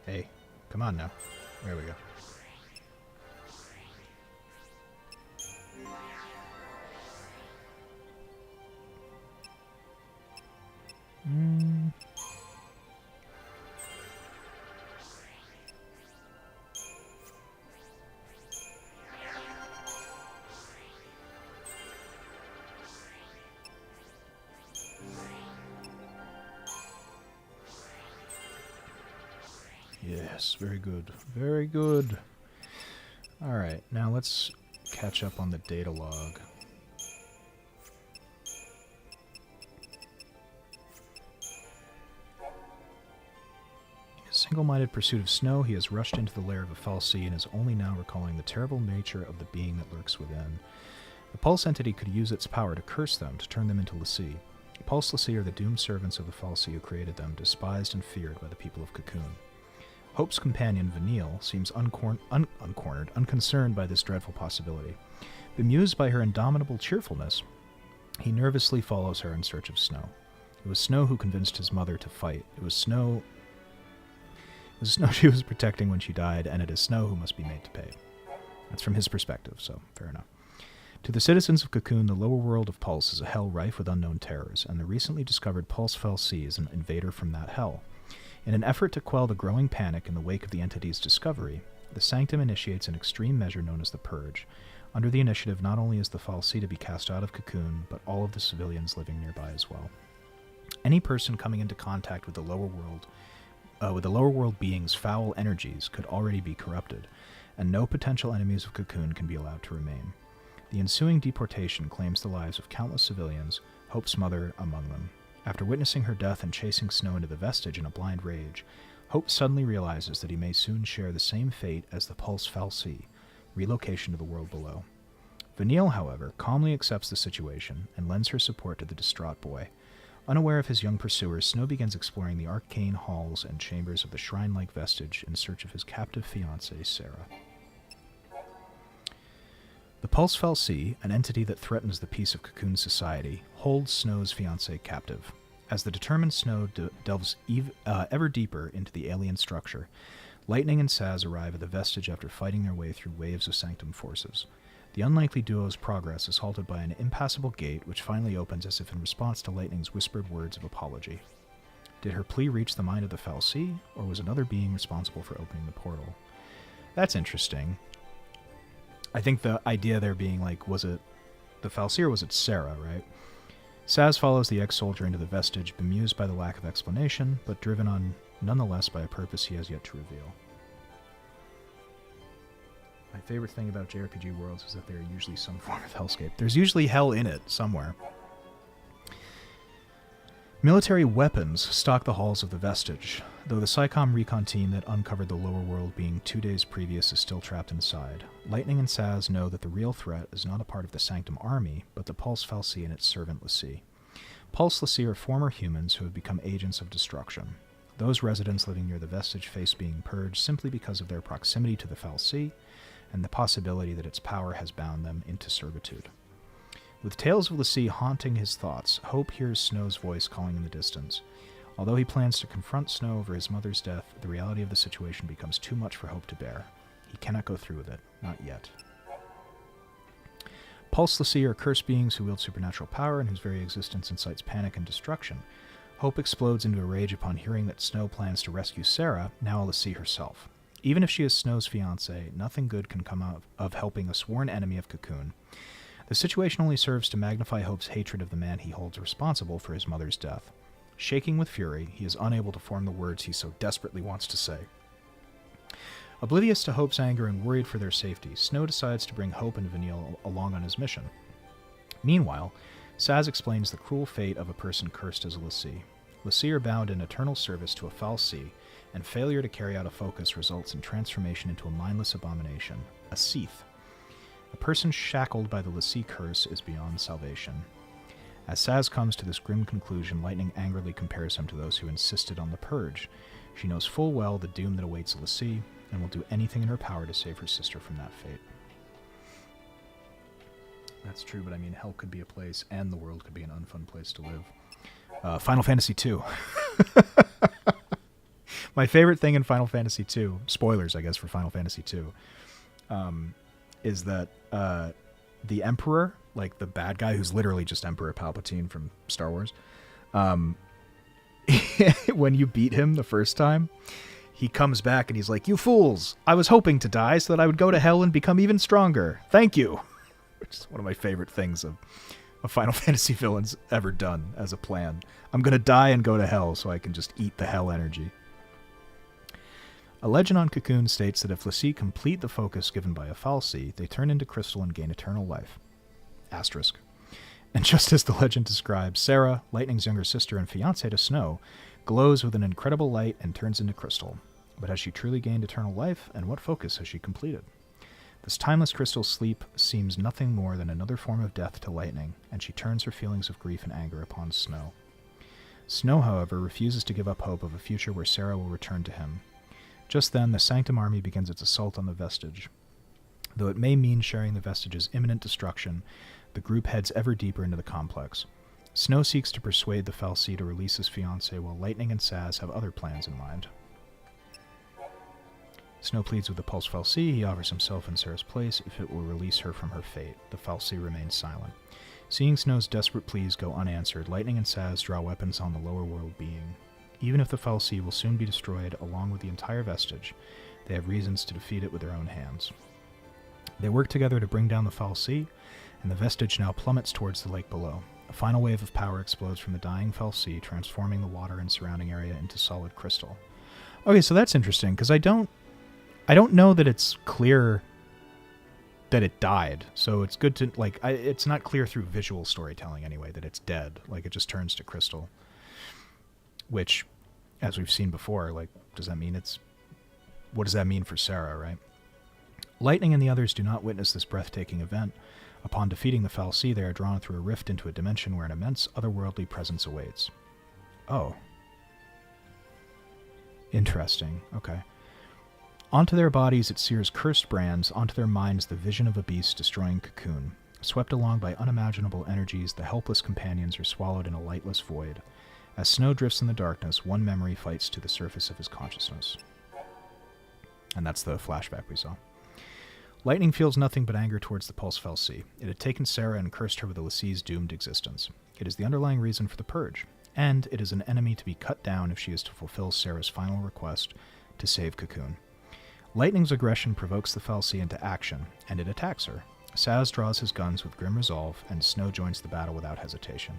Hey. Come on now. There we go. Yes, very good. Very good. Alright, now let's catch up on the data log. In a single-minded pursuit of Snow, he has rushed into the lair of a Fal'Cie and is only now recalling the terrible nature of the being that lurks within. The Pulse entity could use its power to curse them, to turn them into Lassie. Pulse Lassie are the doomed servants of the Fal'Cie who created them, despised and feared by the people of Cocoon. Hope's companion, Vanille, seems unconcerned by this dreadful possibility. Bemused by her indomitable cheerfulness, he nervously follows her in search of Snow. It was Snow who convinced his mother to fight. It was Snow she was protecting when she died, and it is Snow who must be made to pay. That's from his perspective, so fair enough. To the citizens of Cocoon, the lower world of Pulse is a hell rife with unknown terrors, and the recently discovered Pulse Fal'Cie is an invader from that hell. In an effort to quell the growing panic in the wake of the entity's discovery, the Sanctum initiates an extreme measure known as the Purge. Under the initiative, not only is the Fal'Cie to be cast out of Cocoon, but all of the civilians living nearby as well. Any person coming into contact with the lower world beings' foul energies could already be corrupted, and no potential enemies of Cocoon can be allowed to remain. The ensuing deportation claims the lives of countless civilians, Hope's mother among them. After witnessing her death and chasing Snow into the vestige in a blind rage, Hope suddenly realizes that he may soon share the same fate as the Pulse Fal'Cie, relocation to the world below. Vanille, however, calmly accepts the situation and lends her support to the distraught boy. Unaware of his young pursuers, Snow begins exploring the arcane halls and chambers of the shrine-like vestige in search of his captive fiancée, Sarah. The Pulse Fal'Cie, an entity that threatens the peace of Cocoon society, holds Snow's fiancée captive. As the determined Snow delves ever deeper into the alien structure, Lightning and Saz arrive at the vestige after fighting their way through waves of Sanctum forces. The unlikely duo's progress is halted by an impassable gate which finally opens as if in response to Lightning's whispered words of apology. Did her plea reach the mind of the Fal'Cie, or was another being responsible for opening the portal? That's interesting. I think the idea there being like, was it the Fal'Cie or was it Sarah, right? Saz follows the ex-soldier into the vestige, bemused by the lack of explanation, but driven on nonetheless by a purpose he has yet to reveal. favorite thing about JRPG worlds is that they're usually some form of hellscape. There's usually hell in it somewhere. Military weapons stalk the halls of the Vestige, though the SciComm recon team that uncovered the lower world being 2 days previous is still trapped inside. Lightning and Saz know that the real threat is not a part of the Sanctum army, but the Pulse fal'Cie and its servant l'Cie. Pulse l'Cie are former humans who have become agents of destruction. Those residents living near the Vestige face being purged simply because of their proximity to the fal'Cie and the possibility that its power has bound them into servitude. With tales of l'Cie haunting his thoughts, Hope hears Snow's voice calling in the distance. Although he plans to confront Snow over his mother's death, the reality of the situation becomes too much for Hope to bear. He cannot go through with it, not yet. Pulse l'Cie are cursed beings who wield supernatural power and whose very existence incites panic and destruction. Hope explodes into a rage upon hearing that Snow plans to rescue Sarah, now a l'Cie herself. Even if she is Snow's fiancée, nothing good can come out of helping a sworn enemy of Cocoon. The situation only serves to magnify Hope's hatred of the man he holds responsible for his mother's death. Shaking with fury, he is unable to form the words he so desperately wants to say. Oblivious to Hope's anger and worried for their safety, Snow decides to bring Hope and Vanille along on his mission. Meanwhile, Saz explains the cruel fate of a person cursed as a l'Cie. L'Cie are bound in eternal service to a fal'Cie, and failure to carry out a focus results in transformation into a mindless abomination, a Seath. A person shackled by the l'Cie curse is beyond salvation. As Saz comes to this grim conclusion, Lightning angrily compares him to those who insisted on the purge. She knows full well the doom that awaits a l'Cie, and will do anything in her power to save her sister from that fate. That's true, but I mean, hell could be a place, and the world could be an unfun place to live. Final Fantasy II. My favorite thing in Final Fantasy II, spoilers, I guess, for Final Fantasy II, is that the Emperor, like the bad guy who's literally just Emperor Palpatine from Star Wars, when you beat him the first time, he comes back and he's like, "You fools! I was hoping to die so that I would go to hell and become even stronger. Thank you!" Which is one of my favorite things of Final Fantasy villains ever done as a plan. I'm going to die and go to hell so I can just eat the hell energy. A legend on Cocoon states that if l'Cie complete the focus given by a fal'Cie, they turn into crystal and gain eternal life. Asterisk. And just as the legend describes, Sarah, Lightning's younger sister and fiancée to Snow, glows with an incredible light and turns into crystal. But has she truly gained eternal life, and what focus has she completed? This timeless crystal sleep seems nothing more than another form of death to Lightning, and she turns her feelings of grief and anger upon Snow. Snow, however, refuses to give up hope of a future where Sarah will return to him. Just then, the Sanctum army begins its assault on the Vestige. Though it may mean sharing the Vestige's imminent destruction, the group heads ever deeper into the complex. Snow seeks to persuade the fal'Cie to release his fiancée, while Lightning and Saz have other plans in mind. Snow pleads with the Pulse fal'Cie. He offers himself in Sarah's place if it will release her from her fate. The fal'Cie remains silent. Seeing Snow's desperate pleas go unanswered, Lightning and Saz draw weapons on the lower world being. Even if the fal'Cie will soon be destroyed along with the entire Vestige, they have reasons to defeat it with their own hands. They work together to bring down the fal'Cie, and the Vestige now plummets towards the lake below. A final wave of power explodes from the dying fal'Cie, transforming the water and surrounding area into solid crystal. Okay, so that's interesting, because I don't know that it's clear that it died, so it's good to, like, it's not clear through visual storytelling anyway that it's dead. Like, it just turns to crystal. Which, as we've seen before, like, does that mean what does that mean for Sarah, right? Lightning and the others do not witness this breathtaking event. Upon defeating the fal'Cie, they are drawn through a rift into a dimension where an immense otherworldly presence awaits. Oh. Interesting. Okay. Onto their bodies it sears cursed brands, onto their minds the vision of a beast destroying Cocoon. Swept along by unimaginable energies, the helpless companions are swallowed in a lightless void. As Snow drifts in the darkness, one memory fights to the surface of his consciousness. And that's the flashback we saw. Lightning feels nothing but anger towards the Pulse fal'Cie. It had taken Sarah and cursed her with the l'Cie's doomed existence. It is the underlying reason for the purge, and it is an enemy to be cut down if she is to fulfill Sarah's final request to save Cocoon. Lightning's aggression provokes the fal'Cie into action, and it attacks her. Saz draws his guns with grim resolve, and Snow joins the battle without hesitation.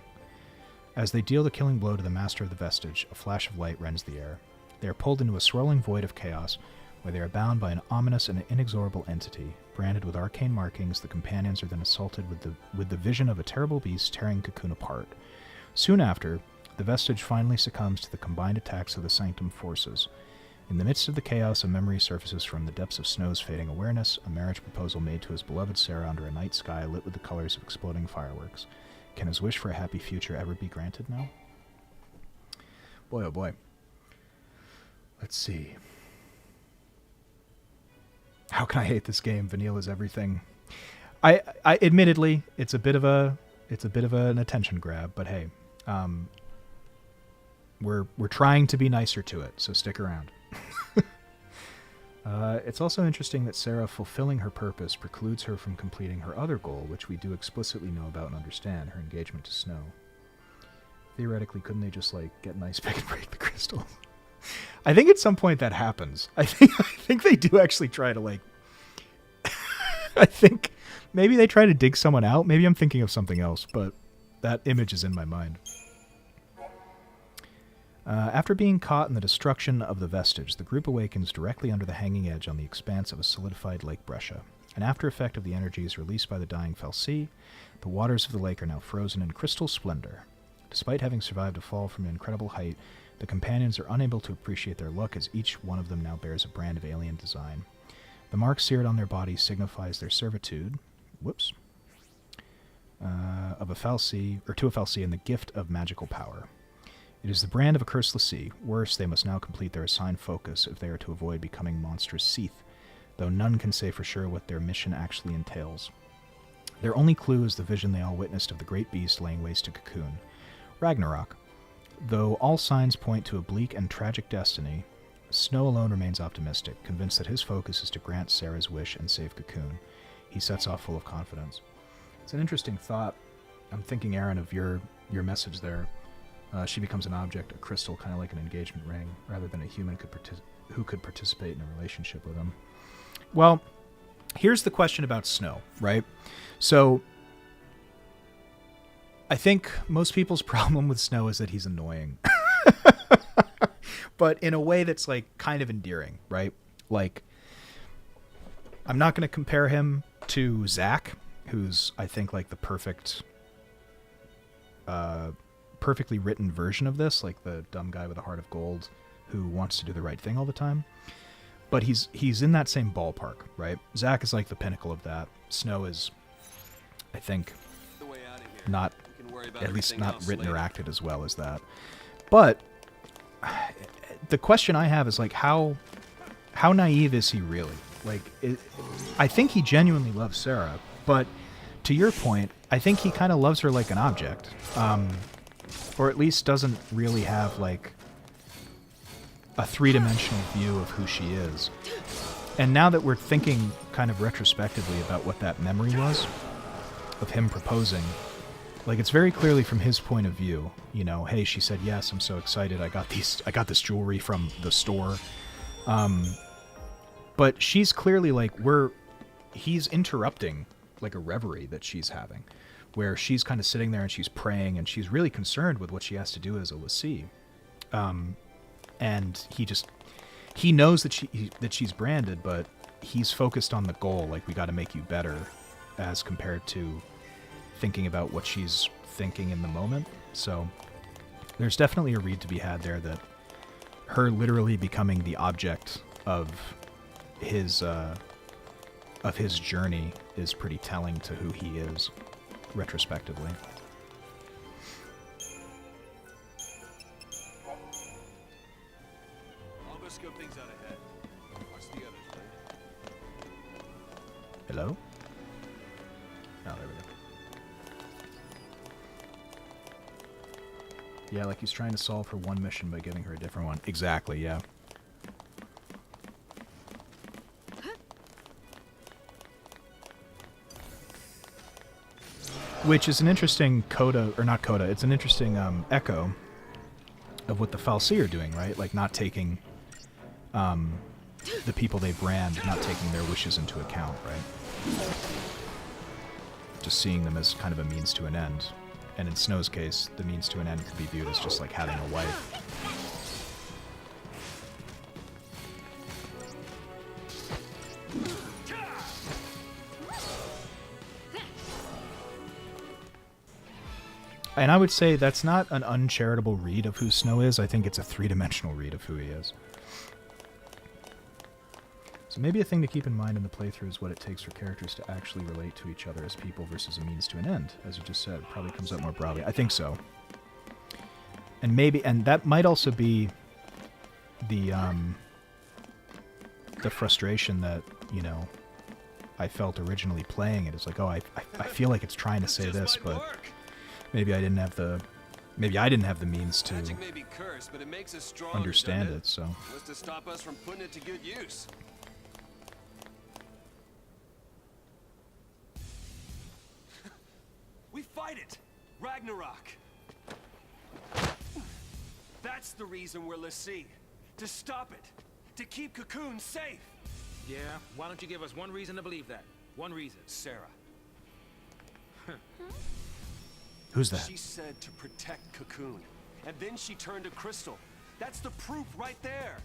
As they deal the killing blow to the master of the Vestige, a flash of light rends the air. They are pulled into a swirling void of chaos, where they are bound by an ominous and inexorable entity. Branded with arcane markings, the companions are then assaulted with the vision of a terrible beast tearing Cocoon apart. Soon after, the vestige finally succumbs to the combined attacks of the Sanctum forces. In the midst of the chaos, a memory surfaces from the depths of Snow's fading awareness, a marriage proposal made to his beloved Sarah under a night sky lit with the colors of exploding fireworks. Can his wish for a happy future ever be granted now? Boy, oh boy. Let's see. How can I hate this game? Vanilla's everything. I admittedly, it's a bit of an attention grab, but hey, we're trying to be nicer to it, so stick around. It's also interesting that Sarah fulfilling her purpose precludes her from completing her other goal, which we do explicitly know about and understand, her engagement to Snow. Theoretically, couldn't they just, like, get nice pick and break the crystal? I think at some point that happens. I think they do actually try to, like... I think maybe they try to dig someone out. Maybe I'm thinking of something else, but that image is in my mind. After being caught in the destruction of the vestige, the group awakens directly under the hanging edge on the expanse of a solidified Lake Brescia. An after effect of the energies released by the dying Fal'Cie, the waters of the lake are now frozen in crystal splendor. Despite having survived a fall from an incredible height, the companions are unable to appreciate their luck as each one of them now bears a brand of alien design. The mark seared on their bodies signifies their servitude of a Fal'Cie, or to a Fal'Cie, and the gift of magical power. It is the brand of a cursed l'Cie. Worse, they must now complete their assigned focus if they are to avoid becoming monstrous Seath, though none can say for sure what their mission actually entails. Their only clue is the vision they all witnessed of the great beast laying waste to Cocoon. Ragnarok. Though all signs point to a bleak and tragic destiny, Snow alone remains optimistic, convinced that his focus is to grant Sarah's wish and save Cocoon. He sets off full of confidence. It's an interesting thought. I'm thinking, Aaron, of your message there. She becomes an object, a crystal, kind of like an engagement ring, rather than a human who could participate in a relationship with him. Well, here's the question about Snow, right? So, I think most people's problem with Snow is that he's annoying. But in a way that's, like, kind of endearing, right? Like, I'm not going to compare him to Zack, who's, I think, like, the perfectly written version of this, like the dumb guy with a heart of gold who wants to do the right thing all the time. But he's in that same ballpark, right? Zack is like the pinnacle of that. Snow is, I think, not, at least not written or acted as well as that. But the question I have is, like, how naive is he really? Like, I think he genuinely loves Sarah, but to your point, I think he kind of loves her like an object. Or at least doesn't really have, like, a three-dimensional view of who she is. And now that we're thinking kind of retrospectively about what that memory was of him proposing, like, it's very clearly from his point of view. You know, hey, she said yes, I'm so excited, I got this jewelry from the store. But she's clearly like, he's interrupting, like, a reverie that she's having, where she's kind of sitting there and she's praying and she's really concerned with what she has to do as a l'Cie. And he knows that she's branded, but he's focused on the goal, like, we got to make you better, as compared to thinking about what she's thinking in the moment. So there's definitely a read to be had there, that her literally becoming the object of his journey is pretty telling to who he is retrospectively.
I'll go scope things out ahead. Watch the others, right?
Hello? Oh, there we go. Yeah, like he's trying to solve her one mission by giving her a different one. Exactly, yeah. Which is an interesting it's an interesting echo of what the Fal'Cie are doing, right? Like, not taking the people they brand, not taking their wishes into account, right? Just seeing them as kind of a means to an end. And in Snow's case, the means to an end could be viewed as just like having a wife. And I would say that's not an uncharitable read of who Snow is. I think it's a three-dimensional read of who he is. So maybe a thing to keep in mind in the playthrough is what it takes for characters to actually relate to each other as people versus a means to an end, as you just said. Probably comes up more broadly. I think so. And maybe, and that might also be the frustration that, you know, I felt originally playing it. It's like, oh, I feel like it's trying to say this, but maybe I didn't have the means to
may be cursed, but it makes us stronger,
understand
doesn't
it. So
was to stop us from putting it to good use. We fight it! Ragnarok! That's the reason we're Lassie. To stop it. To keep Cocoon safe.
Yeah, why don't you give us one reason to believe that? One reason.
Sarah.
who's that?
She said to protect Cocoon. And then she turned to Crystal. That's the proof right there.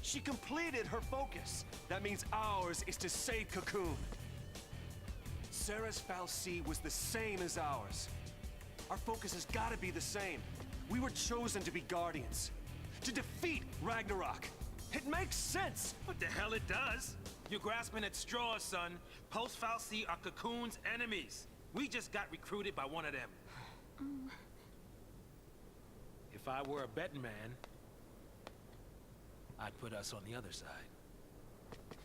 She completed her focus. That means ours is to save Cocoon. Sarah's fal'Cie was the same as ours. Our focus has got to be the same. We were chosen to be guardians. To defeat Ragnarok. It makes sense.
What the hell it does? You're grasping at straws, son. Post fal'Cie are Cocoon's enemies. We just got recruited by one of them. If I were a betting man, I'd put us on the other side.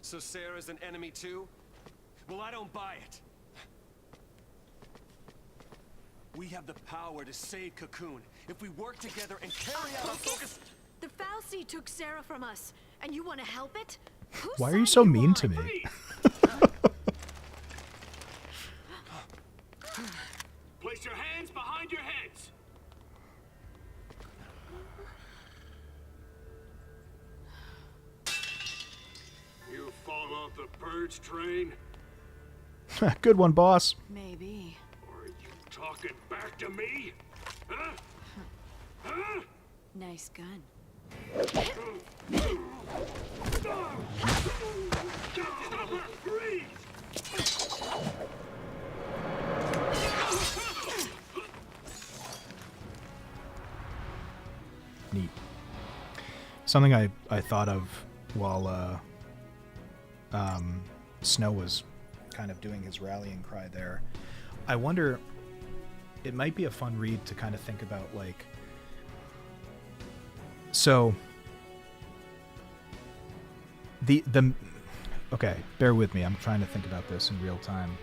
So Sarah's an enemy too? Well, I don't buy it. We have the power to save Cocoon if we work together and carry out our focus.
The fal'Cie took Sarah from us, and you want to help it? Whose
Why are you
side
so
you
mean
on?
to me?
Place your hands behind your heads. You fall off the purge train?
Good one, boss.
Maybe.
Or are you talking back to me? Huh? Huh?
Nice gun.
Stop her! Freeze!
Neat. Something I thought of while Snow was kind of doing his rallying cry there. I wonder, it might be a fun read to kind of think about, like, so the okay, bear with me. I'm trying to think about this in real time.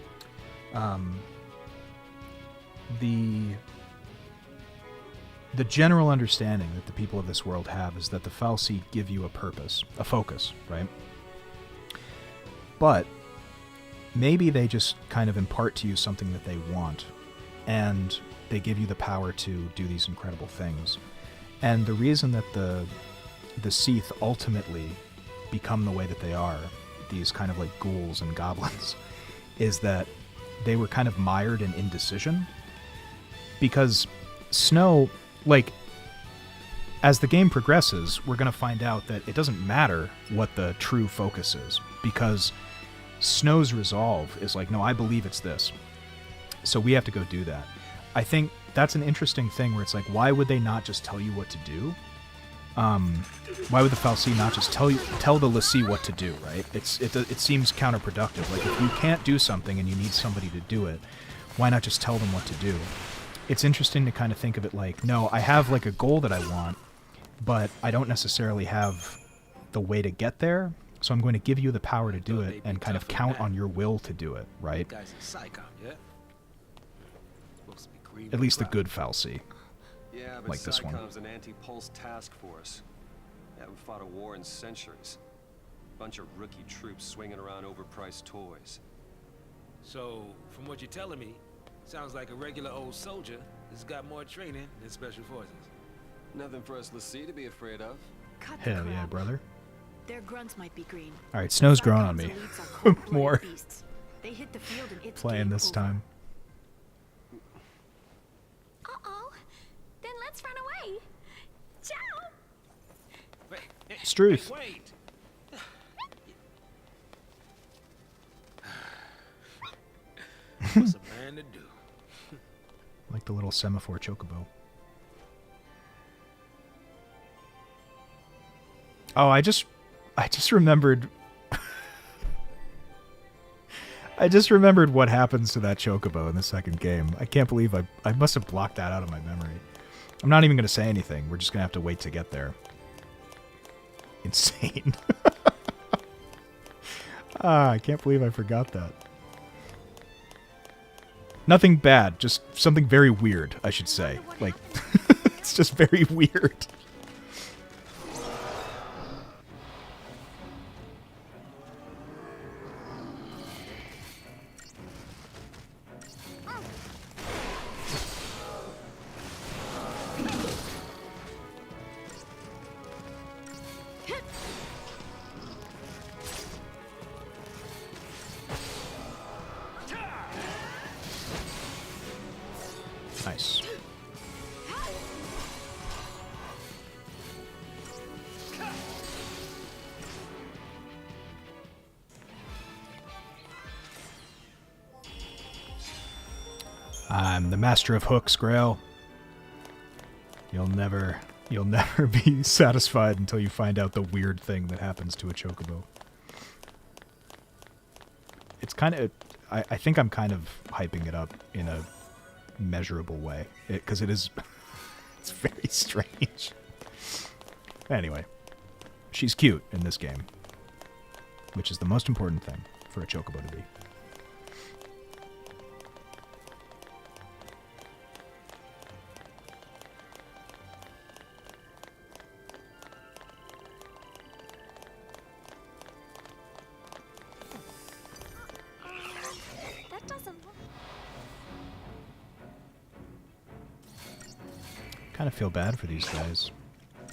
The general understanding that the people of this world have is that the fal'Cie give you a purpose, a focus, right? But maybe they just kind of impart to you something that they want, and they give you the power to do these incredible things. And the reason that the Seath ultimately become the way that they are, these kind of like ghouls and goblins, is that they were kind of mired in indecision. Because Snow, like, as the game progresses, we're going to find out that it doesn't matter what the true focus is, because Snow's resolve is like, no, I believe it's this. So we have to go do that. I think that's an interesting thing where it's like, why would they not just tell you what to do? Why would the fal'Cie not just tell the Lassie what to do, right? It seems counterproductive. Like, if you can't do something and you need somebody to do it, why not just tell them what to do? It's interesting to kind of think of it like, no, I have like a goal that I want, but I don't necessarily have the way to get there, so I'm going to give you the power to do it and kind of count on your will to do it, right?
Guy's a psycho, yeah? Supposed to be green
At least the
and
good fal'Cie.
Yeah, but
Like this one.
SciComm's an anti-pulse task force. Haven't fought a war in centuries. Bunch of rookie troops swinging around overpriced toys.
So, from what you're telling me, sounds like a regular old soldier that's got more training than special forces.
Nothing for us Lassie to be afraid of.
Cut the
Hell yeah,
crap.
brother.
Their grunts might be green.
All right, Snow's growing on
SciComm's
me.
elites are cold-blooded
More.
beasts. They hit the field and it's
Playing
game
this
over.
time.
Uh-oh. Then let's run away. Ciao.
Wait, hey,
Struth.
hey, wait! What's a man to do?
Like like the little semaphore chocobo. Oh, I just remembered. I just remembered what happens to that chocobo in the second game. I can't believe I must have blocked that out of my memory. I'm not even going to say anything. We're just going to have to wait to get there. Insane. I can't believe I forgot that. Nothing bad, just something very weird, I should say. Like, it's just very weird. Nice. I'm the master of hooks, Grail. You'll never be satisfied until you find out the weird thing that happens to a chocobo. It's kind of... I think I'm kind of hyping it up in a measurable way. Because it is... It's very strange. Anyway. She's cute in this game. Which is the most important thing for a chocobo to be. Kind of feel bad for these guys.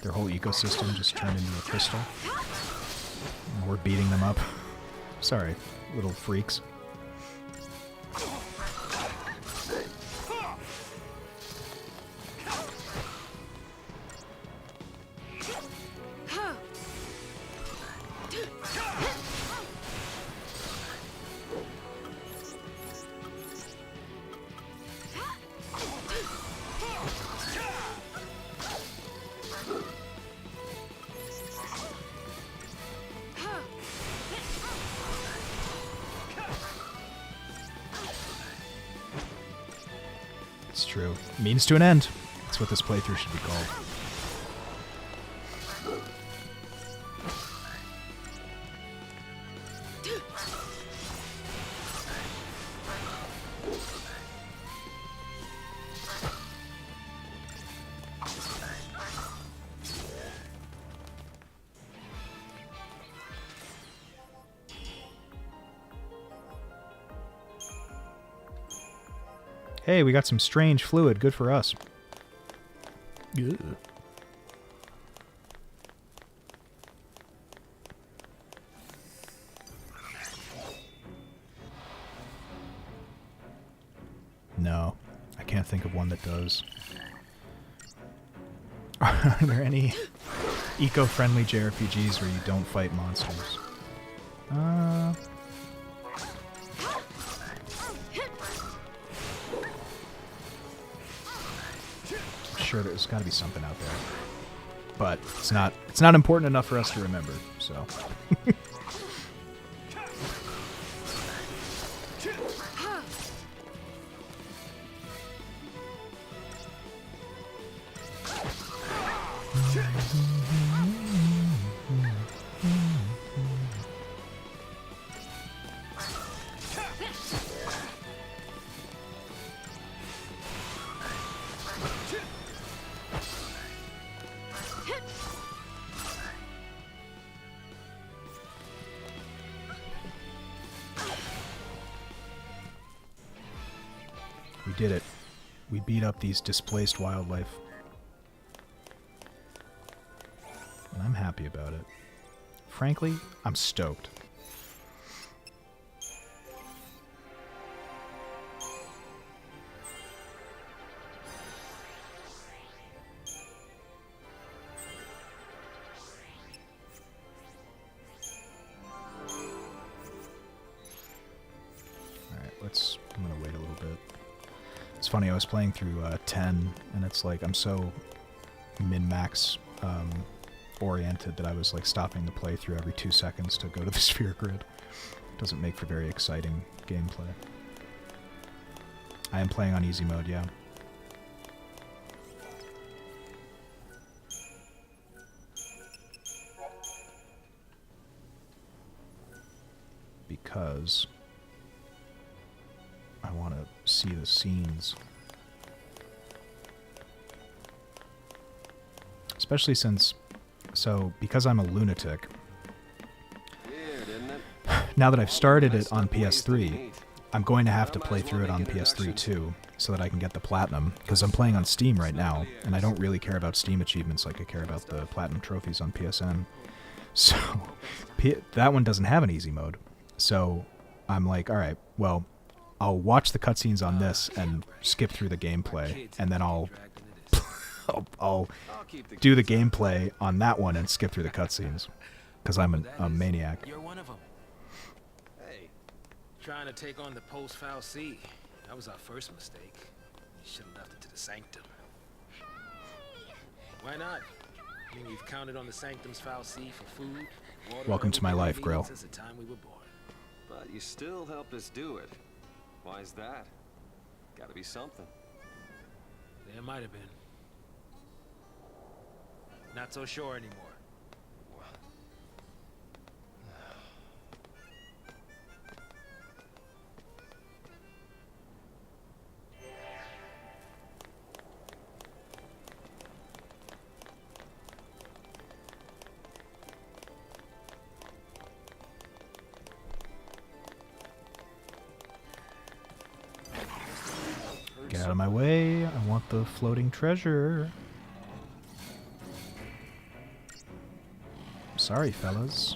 Their whole ecosystem just turned into a crystal. And we're beating them up. Sorry, little freaks. It's true. Means to an end. That's what this playthrough should be called. Hey, we got some strange fluid. Good for us. Ugh. No, I can't think of one that does. Are there any eco-friendly JRPGs where you don't fight monsters? Sure, there's got to be something out there, but it's not important enough for us to remember. So. We did it. We beat up these displaced wildlife. And I'm happy about it. Frankly, I'm stoked. Alright, I'm gonna wait a little bit. It's funny, I was playing through 10, and it's like I'm so min-max oriented that I was like stopping the playthrough every 2 seconds to go to the sphere grid. Doesn't make for very exciting gameplay. I am playing on easy mode, yeah. Because I want to see the scenes. Especially since, because I'm a lunatic, now that I've started it on PS3, I'm going to have to play through it on PS3 too, so that I can get the platinum, because I'm playing on Steam right now, and I don't really care about Steam achievements like I care about the platinum trophies on PSN. So, that one doesn't have an easy mode. So, I'm like, alright, well, I'll watch the cutscenes on this and skip through the gameplay, and then I'll do the gameplay on that one and skip through the cutscenes, because I'm a maniac.
You're one of them. Hey, trying to take on the post-Foul C. That was our first mistake. You should have left it to the Sanctum. Why not? I mean, we've counted on the Sanctum's Foul C for food, water,
Welcome to my life, Grill.
since the time we were born.
But you still helped us do it. Why is that? Gotta be something.
There might have been. Not so sure anymore.
Get out of my way. I want the floating treasure. Sorry, fellas.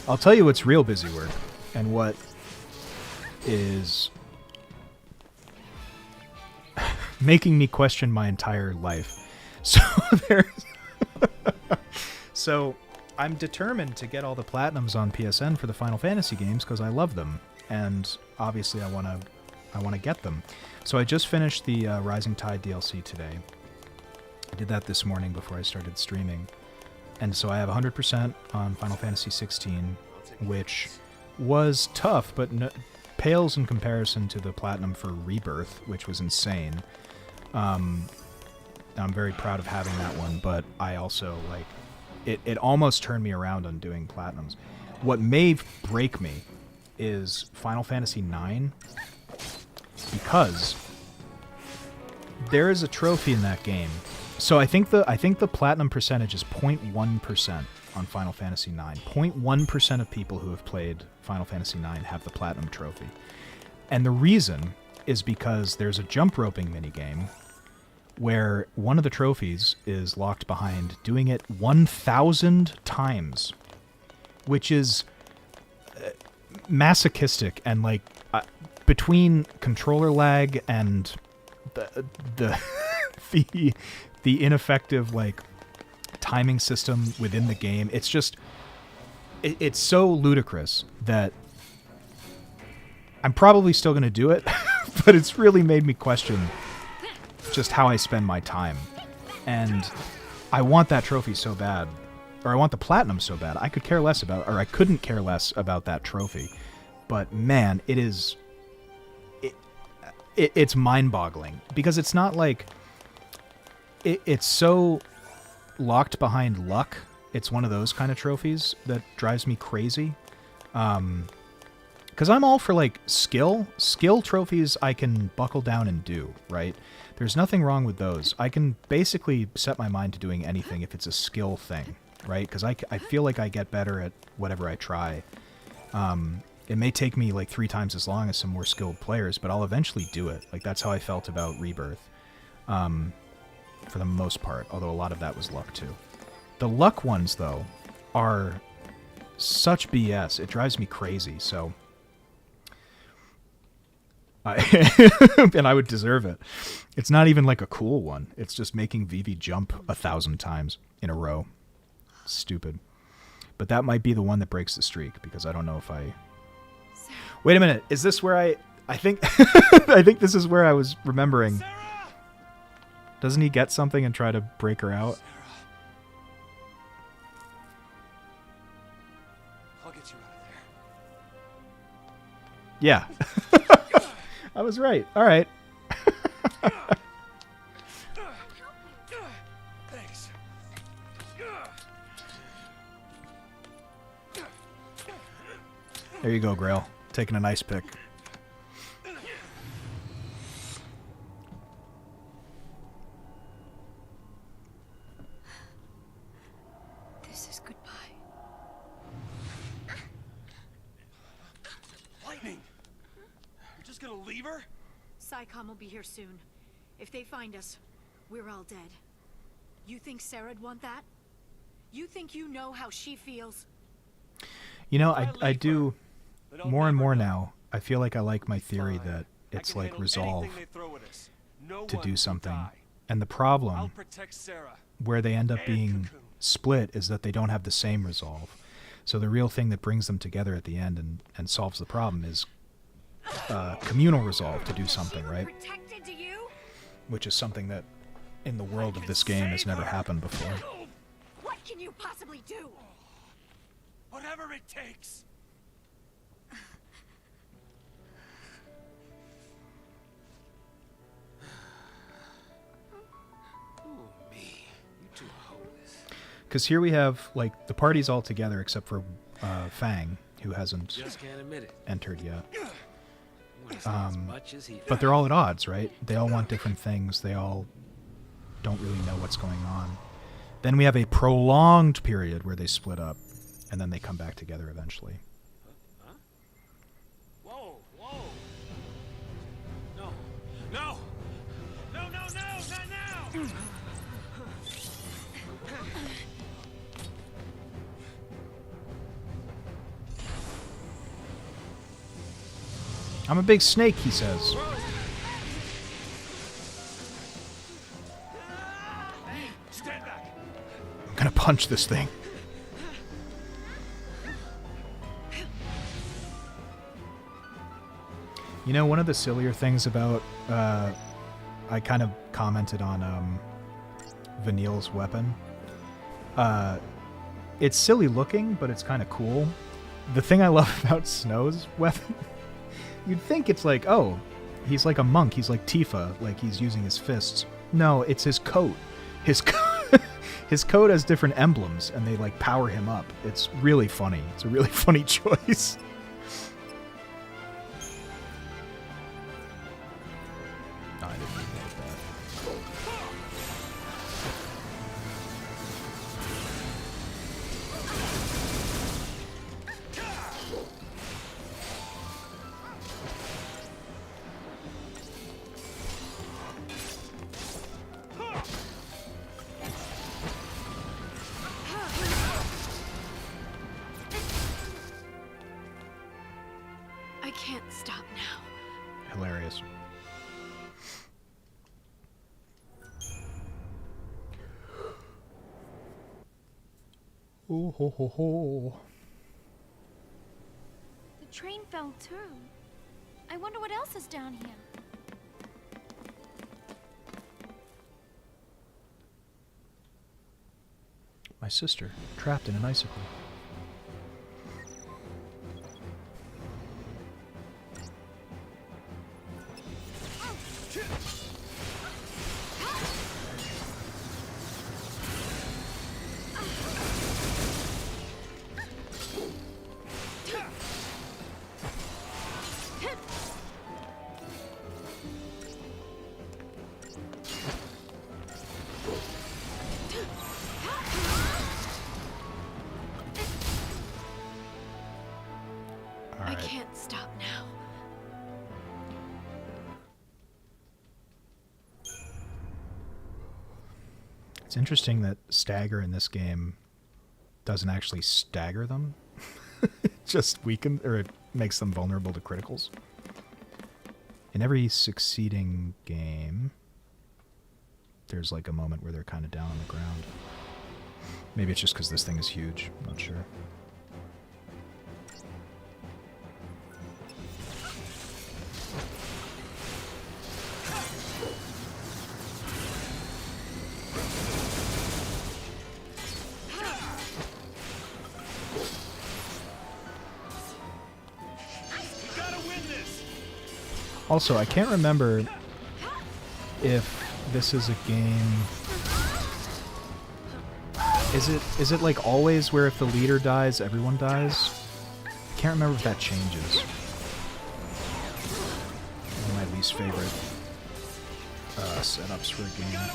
I'll tell you what's real busy work, and what is making me question my entire life. So there's so I'm determined to get all the platinums on PSN for the Final Fantasy games because I love them, and obviously I want to get them. So I just finished the Rising Tide DLC today. I did that this morning before I started streaming. And so I have 100% on Final Fantasy XIII, which was tough, but pales in comparison to the platinum for Rebirth, which was insane. I'm very proud of having that one, but I also, like, it almost turned me around on doing platinums. What may break me is Final Fantasy IX, because there is a trophy in that game. So I think the platinum percentage is 0.1% on Final Fantasy IX. 0.1% of people who have played Final Fantasy IX have the platinum trophy. And the reason is because there's a jump roping minigame where one of the trophies is locked behind doing it 1,000 times, which is masochistic, and like between controller lag and the ineffective like timing system within the game, it's just it's so ludicrous that I'm probably still going to do it, but it's really made me question just how I spend my time. And I want that trophy so bad, or I want the platinum so bad. I could care less about, or I couldn't care less about that trophy. But man, it is it's mind-boggling, because it's not like it's so locked behind luck. It's one of those kind of trophies that drives me crazy. Because I'm all for like skill trophies. I can buckle down and do, right? There's nothing wrong with those. I can basically set my mind to doing anything if it's a skill thing, right? Because I feel like I get better at whatever I try. It may take me like 3 times as long as some more skilled players, but I'll eventually do it. Like, that's how I felt about Rebirth, for the most part, although a lot of that was luck too. The luck ones, though, are such BS. It drives me crazy, so... and I would deserve it. It's not even like a cool one. It's just making Vivi jump 1,000 times in a row. Stupid. But that might be the one that breaks the streak, because I don't know if I... Wait a minute. Is this where I think... I think this is where I was remembering.
Sarah!
Doesn't he get something and try to break her out?
Sarah. I'll get you out of there.
Yeah. I was right. All right.
Thanks.
There you go, Grail. Taking a nice pick.
This is goodbye.
Lightning! You're just gonna leave her?
Psycom will be here soon. If they find us, we're all dead. You think Sarah'd want that? You think you know how she feels?
You know, I do
Then I'll
more and
never
more
know.
now. I feel like I like my theory
Fine.
that
I
it's
can
like
handle
resolve
anything they throw at us. No
to
one
do
will
something.
die.
And the
I'll
problem
protect Sarah.
where they end up
And
being
Cocoon.
split is that they don't have the same resolve. So the real thing that brings them together at the end and solves the problem is communal resolve to do something, right?
Protected to you?
Which is something that in the world of this game has never happened before.
What can you possibly do?
Whatever it takes.
Ooh, me. You two hopeless.
Because here we have, like, the party's all together except for Fang, who hasn't
Just can't admit it.
entered yet.
You wanna say as much as he
But they're all at odds, right? They all want different things. They all don't really know what's going on. Then we have a prolonged period where they split up, and then they come back together eventually.
Whoa, whoa. No. No! No, no, no! Not now!
I'm a big snake, he says.
Stand back.
I'm gonna punch this thing. You know, one of the sillier things about, I kind of commented on Vanille's weapon. It's silly looking, but it's kind of cool. The thing I love about Snow's weapon, you'd think it's like, oh, he's like a monk, he's like Tifa, like he's using his fists. No, it's his coat. His his coat has different emblems, and they like power him up. It's really funny. It's a really funny choice. No, I didn't mean like that.
I can't stop now.
Hilarious. Oh ho ho ho.
The train fell too. I wonder what else is down here.
My sister, trapped in an icicle.
I can't stop now.
It's interesting that stagger in this game doesn't actually stagger them. It just weakens, or it makes them vulnerable to criticals. In every succeeding game, there's like a moment where they're kind of down on the ground. Maybe it's just because this thing is huge. I'm not sure. Also, I can't remember if this is a game... Is it like always where if the leader dies, everyone dies? I can't remember if that changes. One of my least favorite setups for a game.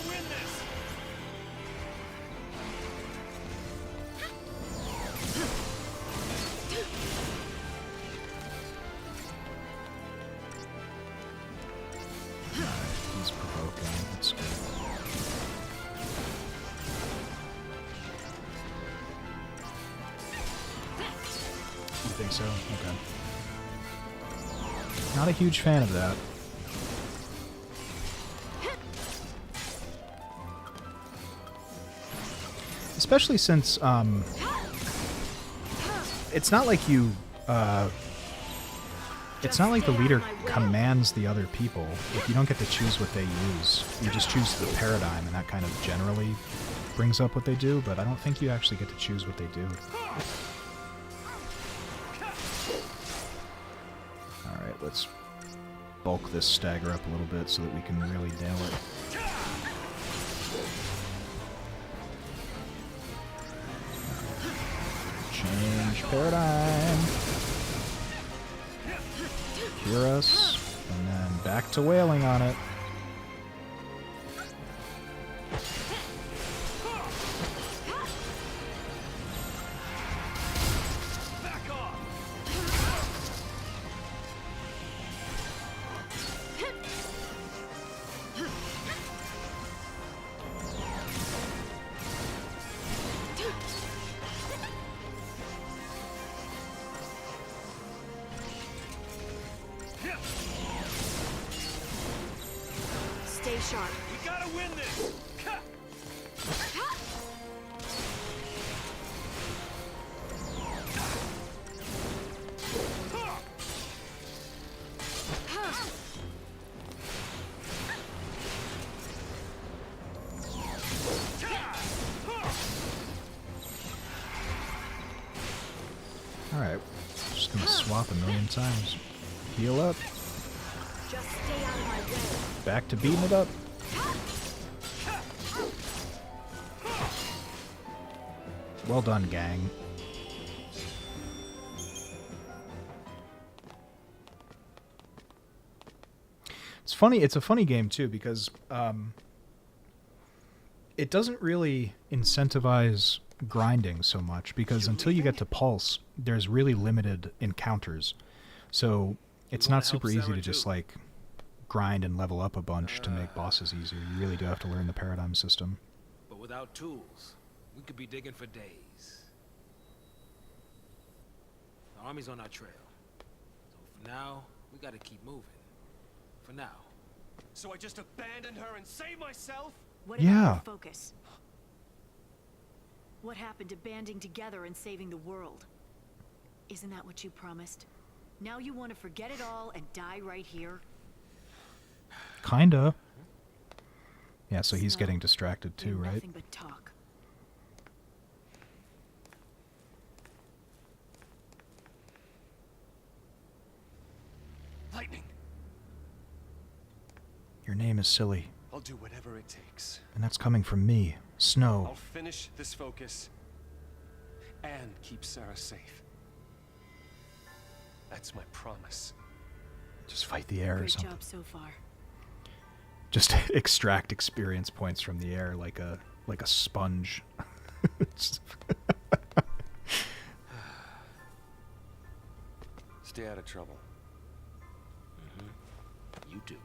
He's provoking. That's good. You think so? Okay. Not a huge fan of that. Especially since, it's not like you, it's not like the leader commands the other people. If you don't get to choose what they use, you just choose the paradigm, and that kind of generally brings up what they do, but I don't think you actually get to choose what they do. Alright, let's bulk this stagger up a little bit so that we can really nail it. Change paradigm. Cure us, and then back to wailing on it.
Stay sharp.
We gotta win this!
Alright, just gonna swap a million times. Heal up.
Just stay out of my way.
Back to beating it up. Well done, gang. It's funny. It's a funny game too because it doesn't really incentivize grinding so much because until you get to Pulse, there's really limited encounters. So it's not super easy to just like grind and level up a bunch to make bosses easier. You really do have to learn the paradigm system.
But without tools, we could be digging for days. The army's on our trail. So for now, we gotta keep moving. For now.
So I just abandon her and save myself?
What
Yeah.
about your focus? What happened to banding together and saving the world? Isn't that what you promised? Now you want to forget it all and die right here?
Kinda. Yeah, so he's
Snow,
getting distracted too,
you're
right?
Nothing but talk.
Lightning!
Your name is silly,
I'll do whatever it takes.
and that's coming from me, Snow.
I'll finish this focus and keep Sarah safe. That's my promise.
Just fight the air or
Great
something.
job so far.
Just extract experience points from the air like a sponge.
Stay out of trouble.
You too.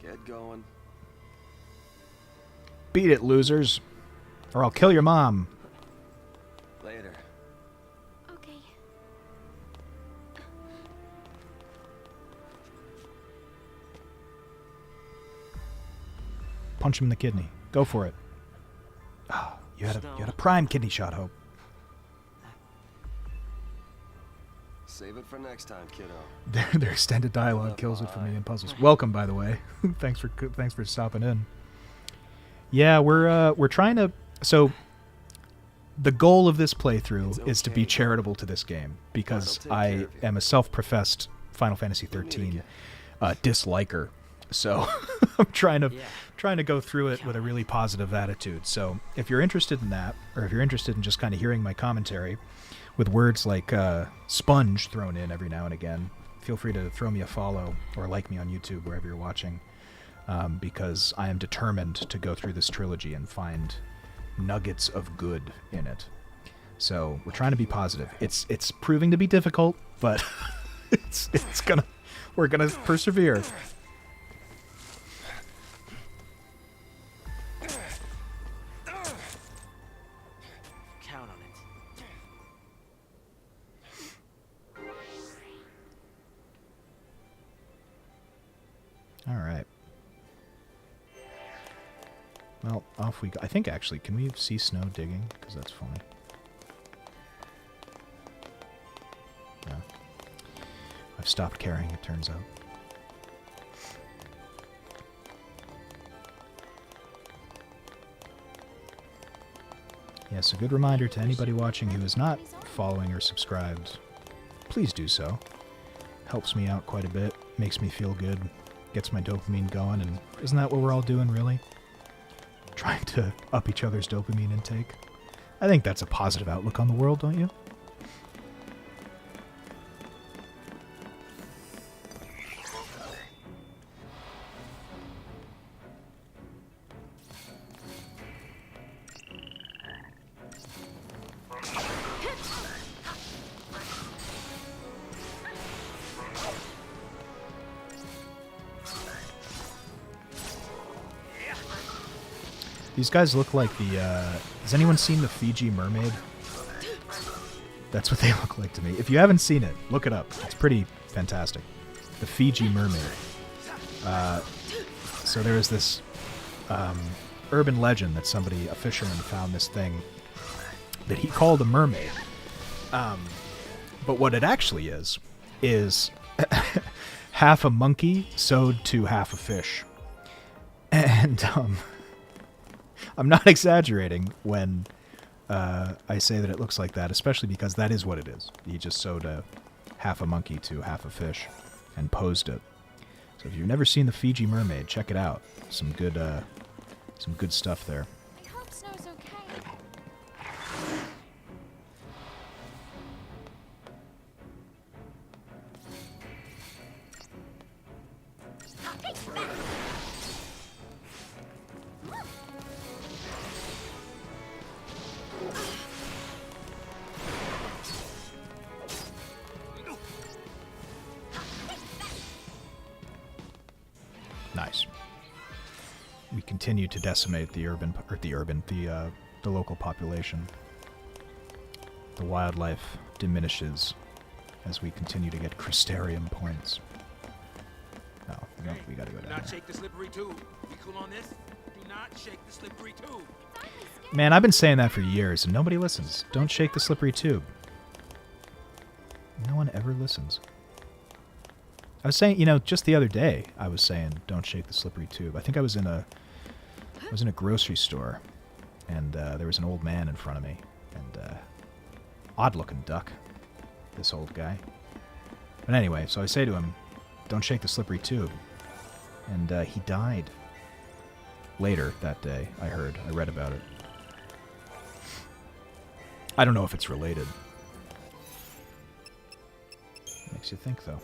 Get going.
Beat it, losers, or I'll kill your mom.
Later.
Okay.
Punch him in the kidney. Go for it. Oh, you had a prime kidney shot, Hope.
Save it for next time, kiddo.
Their extended dialogue kills it for me in puzzles. Welcome, by the way. thanks for stopping in. Yeah, we're trying to. So the goal of this playthrough is to be charitable to this game because I am a self-professed Final Fantasy XIII disliker. So I'm trying to go through it with a really positive attitude. So if you're interested in that, or if you're interested in just kind of hearing my commentary with words like sponge thrown in every now and again, feel free to throw me a follow or like me on YouTube wherever you're watching, because I am determined to go through this trilogy and find nuggets of good in it. So we're trying to be positive. It's proving to be difficult, but we're gonna persevere.
Count on it.
All right. Well, off we go. I think, actually, can we see Snow digging? Because that's funny. No. I've stopped caring, it turns out. Yes, a good reminder to anybody watching who is not following or subscribed. Please do so. Helps me out quite a bit. Makes me feel good. Gets my dopamine going, and isn't that what we're all doing, really? Trying to up each other's dopamine intake. I think that's a positive outlook on the world, don't you? These guys look like the, has anyone seen the Fiji mermaid? That's what they look like to me. If you haven't seen it, look it up. It's pretty fantastic. The Fiji mermaid. So there is this urban legend that a fisherman found this thing that he called a mermaid. But what it actually is half a monkey sewed to half a fish. And, I'm not exaggerating when I say that it looks like that, especially because that is what it is. He just sewed half a monkey to half a fish and posed it. So if you've never seen the Fiji mermaid, check it out. Some good stuff there.
I hope Snow's okay.
Nice. We continue to decimate the local population. The wildlife diminishes as we continue to get Crystarium points. No, we gotta go
Do
down
not
there.
shake the slippery tube. We cool on this? Do not shake the slippery tube.
Man, I've been saying that for years, and nobody listens. Don't shake the slippery tube. No one ever listens. I was saying, just the other day, I was saying, don't shake the slippery tube. I think I was in a grocery store, and there was an old man in front of me, and odd-looking duck, this old guy. But anyway, so I say to him, don't shake the slippery tube. And he died. Later that day, I read about it. I don't know if it's related. Makes you think, though.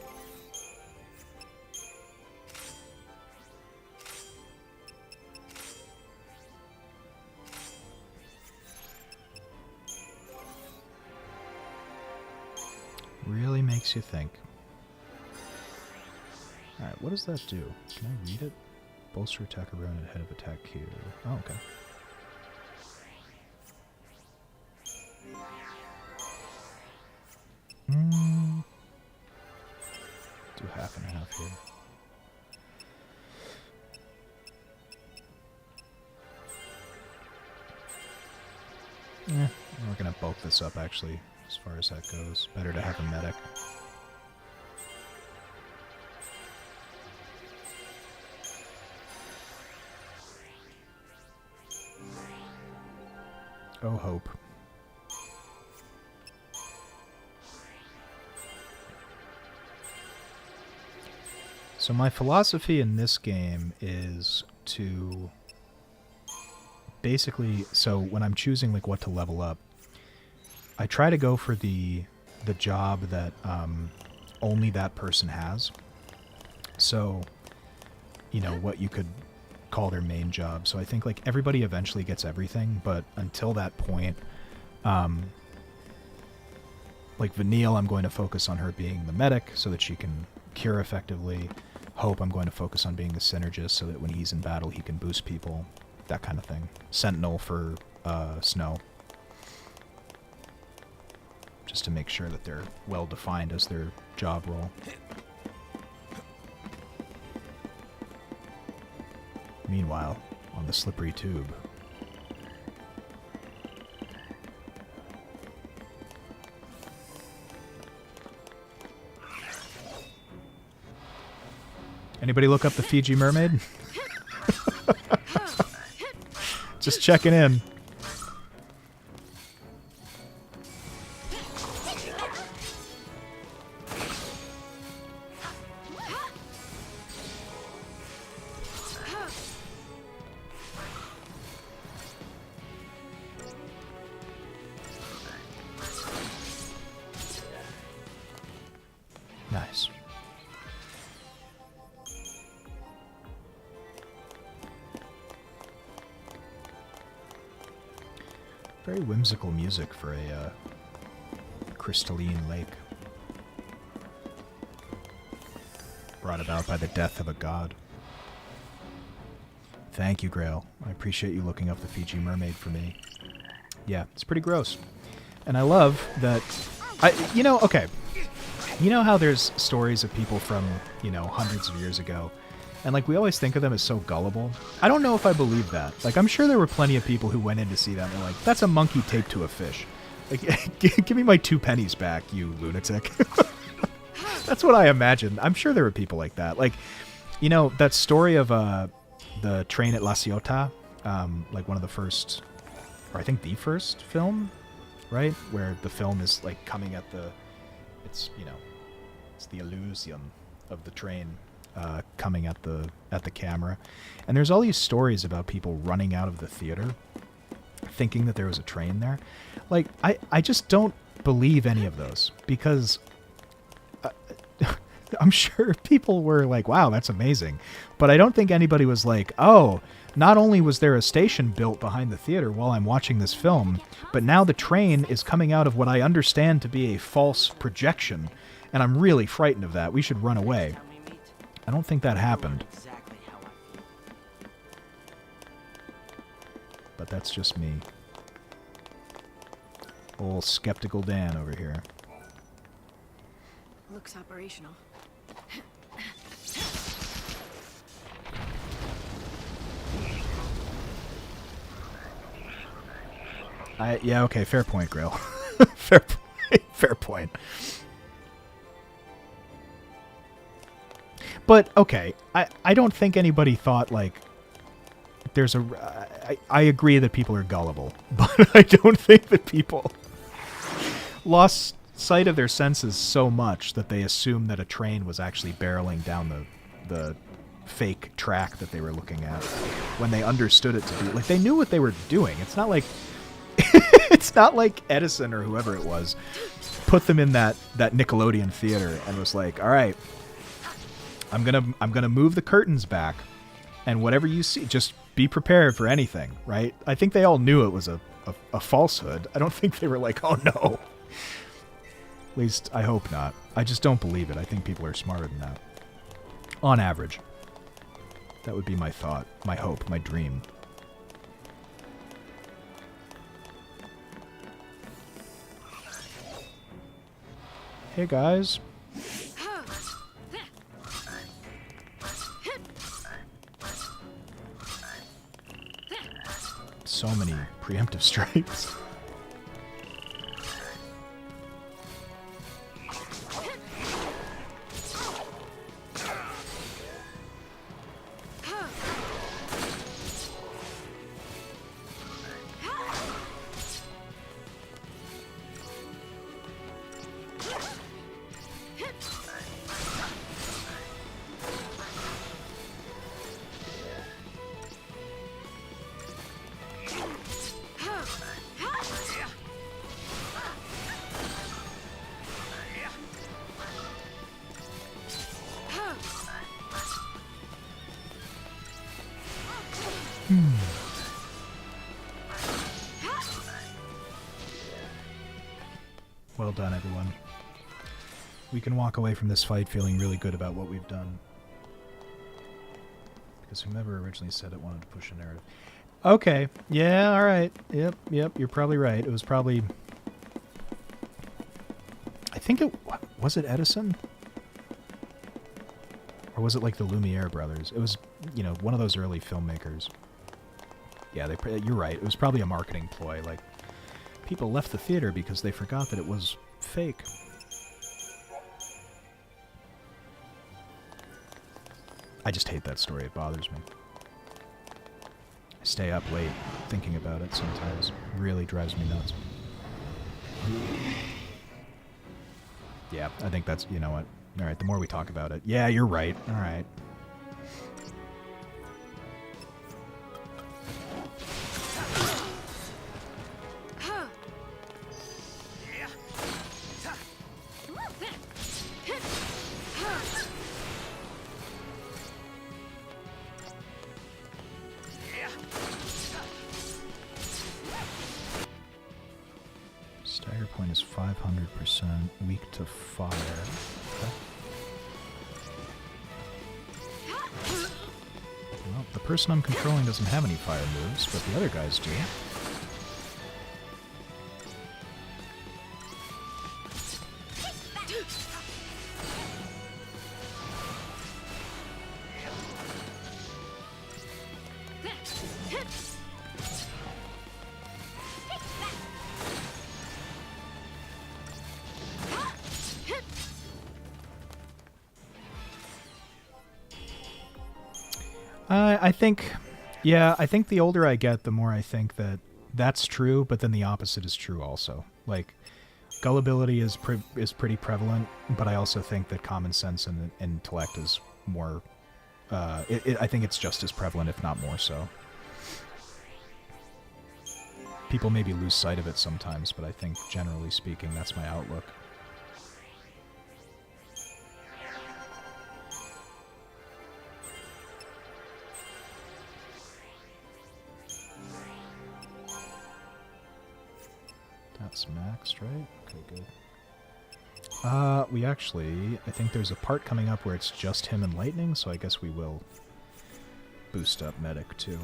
Really makes you think. Alright, what does that do? Can I read it? Bolster attack around and head of attack Q. Oh, okay. Do half and half here. We're gonna bulk this up, actually, as far as that goes. Better to have a medic. Oh, hope. So my philosophy in this game is to basically, so when I'm choosing like what to level up, I try to go for the job that only that person has. So, you know, what you could call their main job. So I think like everybody eventually gets everything, but until that point, like Vanille, I'm going to focus on her being the medic so that she can cure effectively. Hope, I'm going to focus on being the synergist so that when he's in battle he can boost people, that kind of thing. Sentinel for Snow, just to make sure that they're well defined as their job role. Meanwhile, on the slippery tube. Anybody look up the Fiji mermaid? Just checking in. Nice. Very whimsical music for a crystalline lake. Brought about by the death of a god. Thank you, Grail. I appreciate you looking up the Fiji mermaid for me. Yeah, it's pretty gross. And I love that... you know, okay. You know how there's stories of people from, you know, hundreds of years ago, and like we always think of them as so gullible? I don't know if I believe that. Like, I'm sure there were plenty of people who went in to see that and were like, that's a monkey taped to a fish. Like, give me my 2 pennies back, you lunatic. That's what I imagined. I'm sure there were people like that. Like, you know, that story of the train at La Ciotat, like one of the first, or I think the first film, right? Where the film is like coming at the, it's, you know, it's the illusion of the train coming at the camera. And there's all these stories about people running out of the theater thinking that there was a train there. Like, I just don't believe any of those, because I'm sure people were like, wow, that's amazing. But I don't think anybody was like, oh, not only was there a station built behind the theater while I'm watching this film, but now the train is coming out of what I understand to be a false projection, and I'm really frightened of that. We should run away. I don't think that happened. But that's just me. Old skeptical Dan over here.
Looks operational.
Yeah, okay, fair point, Grail. Fair point. But, okay, I don't think anybody thought, like, there's a... I agree that people are gullible, but I don't think that people lost sight of their senses so much that they assumed that a train was actually barreling down the fake track that they were looking at when they understood it to be... Like, they knew what they were doing. It's not like... It's not like Edison or whoever it was put them in that Nickelodeon theater and was like, all right, I'm gonna move the curtains back, and whatever you see, just be prepared for anything, right? I think they all knew it was a falsehood. I don't think they were like, oh no. At least I hope not. I just don't believe it. I think people are smarter than that. On average. That would be my thought, my hope, my dream. Hey guys. So many preemptive strikes. Well done, everyone. We can walk away from this fight feeling really good about what we've done. Because whomever originally said it wanted to push a narrative. Okay. Yeah, alright. Yep, you're probably right. It was probably... I think it... Was it Edison? Or was it like the Lumiere brothers? It was, you know, one of those early filmmakers. Yeah, you're right. It was probably a marketing ploy. Like, people left the theater because they forgot that it was fake. I just hate that story. It bothers me. I stay up late thinking about it sometimes. It really drives me nuts. Yeah, I think that's, you know what. Alright, the more we talk about it. Yeah, you're right. Alright. Stagger point is 500%, weak to fire. Okay. Well, the person I'm controlling doesn't have any fire moves, but the other guys do. I think, yeah, I think the older I get, the more I think that that's true, but then the opposite is true also. Like, gullibility is pretty prevalent, but I also think that common sense and intellect is more, I think it's just as prevalent, if not more so. People maybe lose sight of it sometimes, but I think, generally speaking, that's my outlook. That's maxed, right? Okay, good. We actually... I think there's a part coming up where it's just him and lightning, so I guess we will boost up medic, too.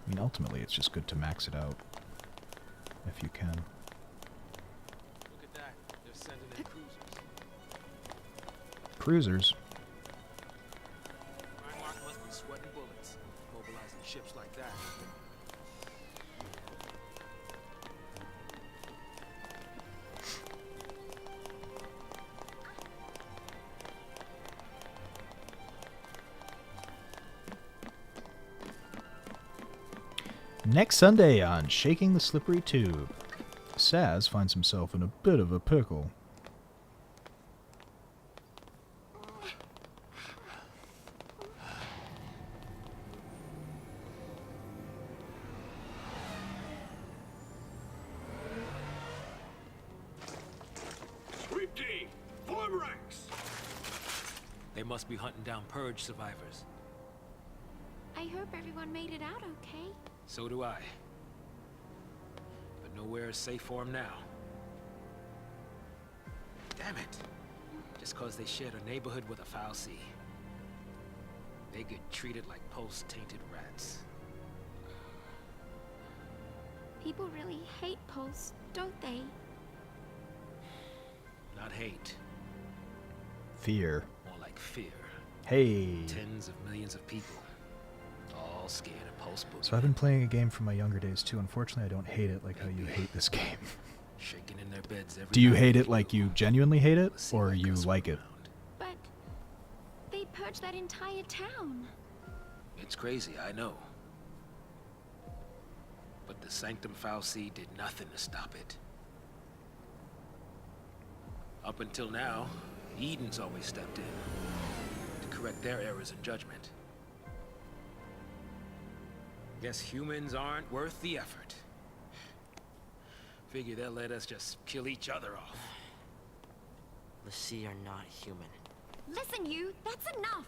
I mean, ultimately, it's just good to max it out, if you can.
Look at that. They're sending in cruisers.
Cruisers?
Primark must be sweating bullets, mobilizing ships like that.
Next Sunday on Shaking the Slippery Tube, Saz finds himself in a bit of a pickle.
Sweep team, form ranks.
They must be hunting down Purge survivors.
I hope everyone made it out okay.
So do I. But nowhere is safe for them now. Damn it. Just cause they shared a neighborhood with a foul sea. They get treated like pulse-tainted rats.
People really hate Pulse, don't they?
Not hate.
Fear.
More like fear.
Hey!
Tens of millions of people. All scared of Pulse Boogie.
So I've been playing a game from my younger days too. Unfortunately, I don't hate it like how you hate this game.
Shaking in their beds every
Do you
night.
hate it like you genuinely hate it, or you like it?
But they purged that entire town.
It's crazy, I know. But the Sanctum Foul Sea did nothing to stop it. Up until now, Eden's always stepped in to correct their errors in judgment. Guess humans aren't worth the effort. Figure they'll let us just kill each other off.
The Sea are not human.
Listen, you. That's enough.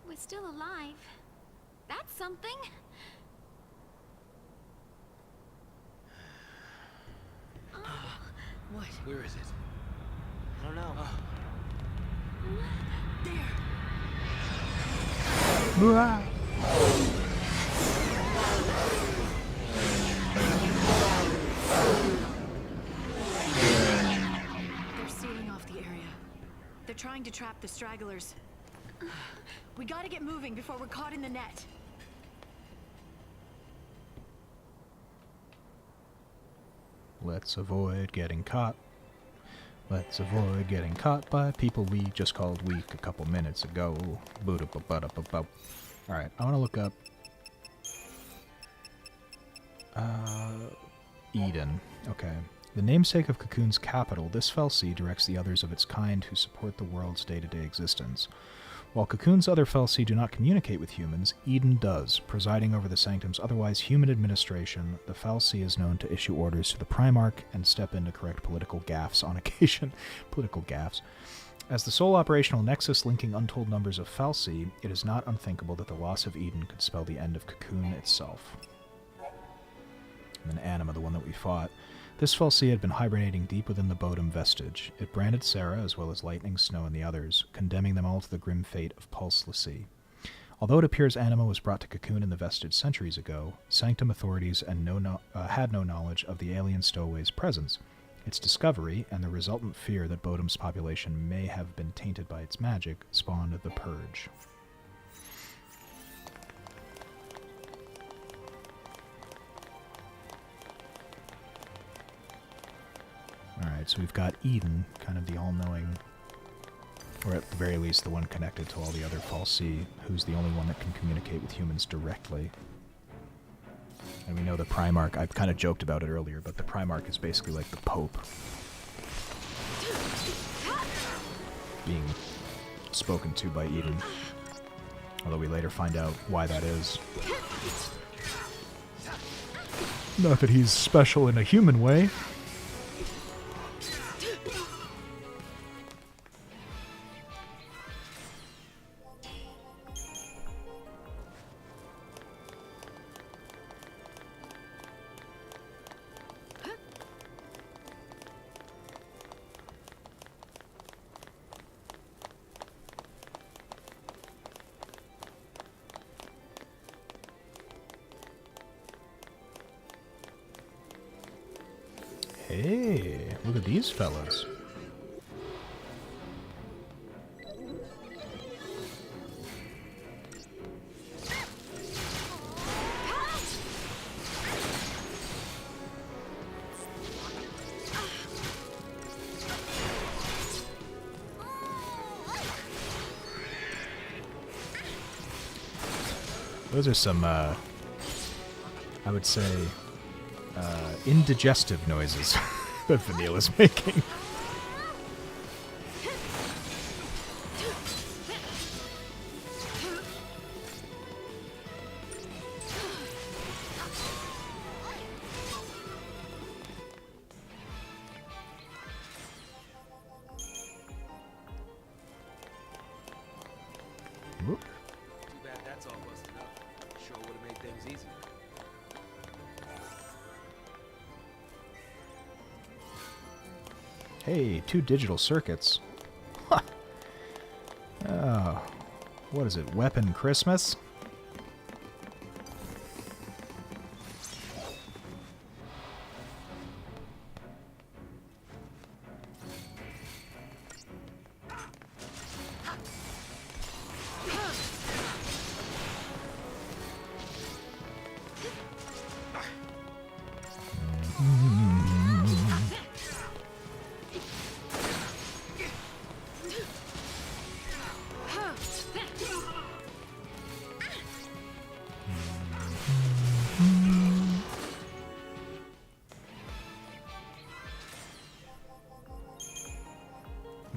We're still alive. That's something.
What?
Where is it?
I don't know.
There! They're sealing off the area. They're trying to trap the stragglers. We gotta get moving before we're caught in the net.
Let's avoid getting caught. Let's avoid getting caught by people we just called weak a couple minutes ago. Alright, I want to look up Eden. Okay. The namesake of Cocoon's capital, this Felsea directs the others of its kind who support the world's day-to-day existence. While Cocoon's other Felsea do not communicate with humans, Eden does. Presiding over the Sanctum's otherwise human administration, the Felsea is known to issue orders to the Primarch and step in to correct political gaffes on occasion. Political gaffes. As the sole operational nexus linking untold numbers of Felsea, it is not unthinkable that the loss of Eden could spell the end of Cocoon itself. And then Anima, the one that we fought. This Felsea had been hibernating deep within the Bodum vestige. It branded Sarah, as well as Lightning, Snow, and the others, condemning them all to the grim fate of Pulse L'Cie. Although it appears Anima was brought to Cocoon in the vestige centuries ago, Sanctum authorities had no knowledge of the alien stowaway's presence. Its discovery, and the resultant fear that Bodum's population may have been tainted by its magic, spawned the Purge. Alright, so we've got Eden, kind of the all-knowing, or at the very least the one connected to all the other Felsea, who's the only one that can communicate with humans directly. And we know the Primarch, I've kind of joked about it earlier, but the Primarch is basically like the Pope. Being spoken to by Eden. Although we later find out why that is. Not that he's special in a human way. Hey, look at these fellas. Those are some, I would say, indigestive noises that Vanille is making. Whoop.
Too bad that's all busted up. Sure would have made things easier.
Hey, 2 digital circuits. Huh. Oh, what is it, Weapon Christmas?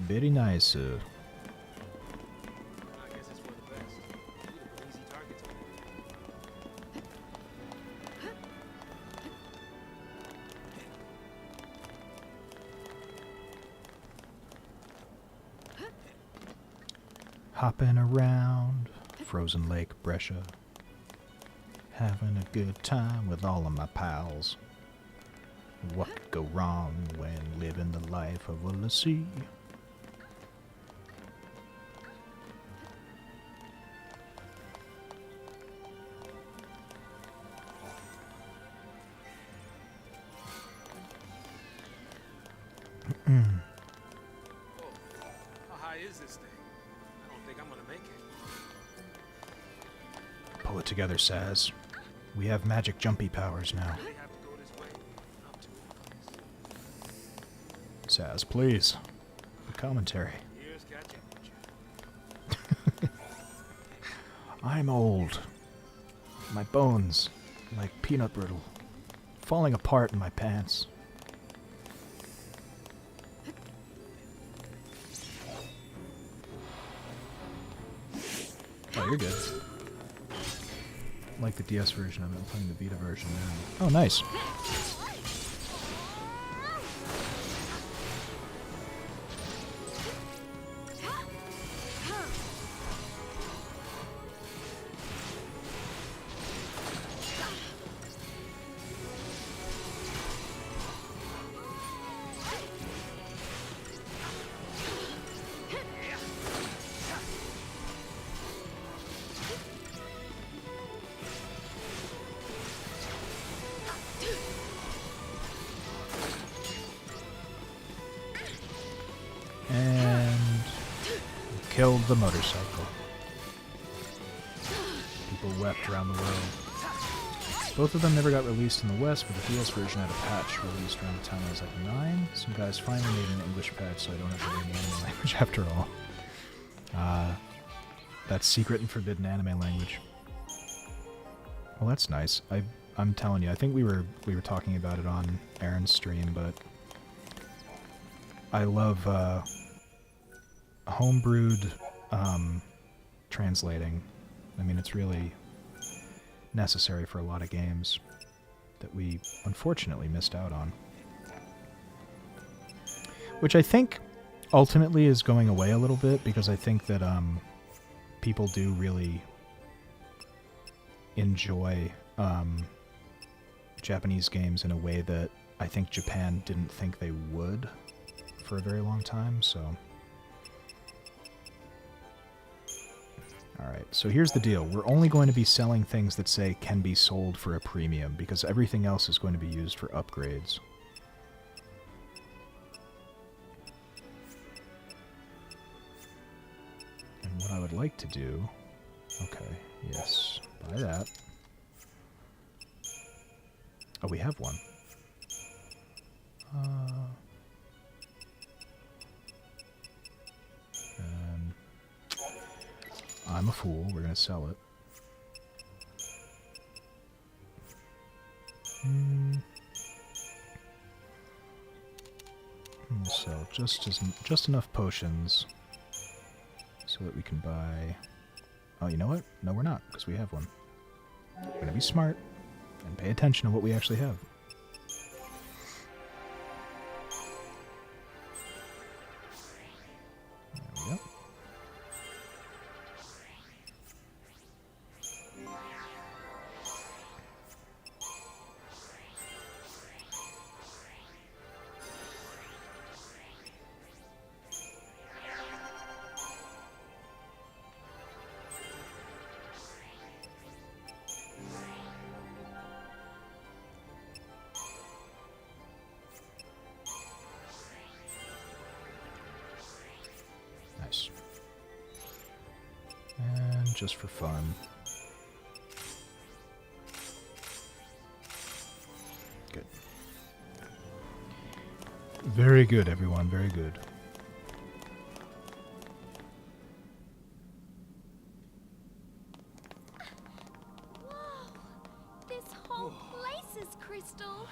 Very nice.
I guess it's for the best. We'd have
Hopping around Frozen Lake, Brescia. Having a good time with all of my pals. What could go wrong when living the life of a lessee?
How high is this thing? I don't think I'm gonna make it.
Pull it together, Saz. We have magic jumpy powers now.
They have to go this way. I'm too
Saz, please. The commentary.
Here's catching.
I'm old. My bones, like peanut brittle, falling apart in my pants. Oh, you're good. Like the DS version of it, I'm playing the Vita version now. Oh, nice. And killed the motorcycle. People wept around the world. Both of them never got released in the West, but the DS version had a patch released around the time I was like 9. Some guys finally made an English patch, so I don't have to learn the anime language after all. That's secret and forbidden anime language. Well, that's nice. I'm telling you, I think we were talking about it on Aaron's stream, but I love homebrewed translating. I mean, it's really necessary for a lot of games that we unfortunately missed out on. Which I think ultimately is going away a little bit, because I think that people do really enjoy Japanese games in a way that I think Japan didn't think they would for a very long time, so... Alright, so here's the deal. We're only going to be selling things that say can be sold for a premium, because everything else is going to be used for upgrades. And what I would like to do... Okay, yes, buy that. Oh, we have one. And I'm a fool. We're going to sell it. We'll sell just enough potions so that we can buy... Oh, you know what? No, we're not, because we have one. We're going to be smart and pay attention to what we actually have. There we go. Nice. And just for fun. Good. Very good, everyone. Very good.
Whoa! This whole place is crystal.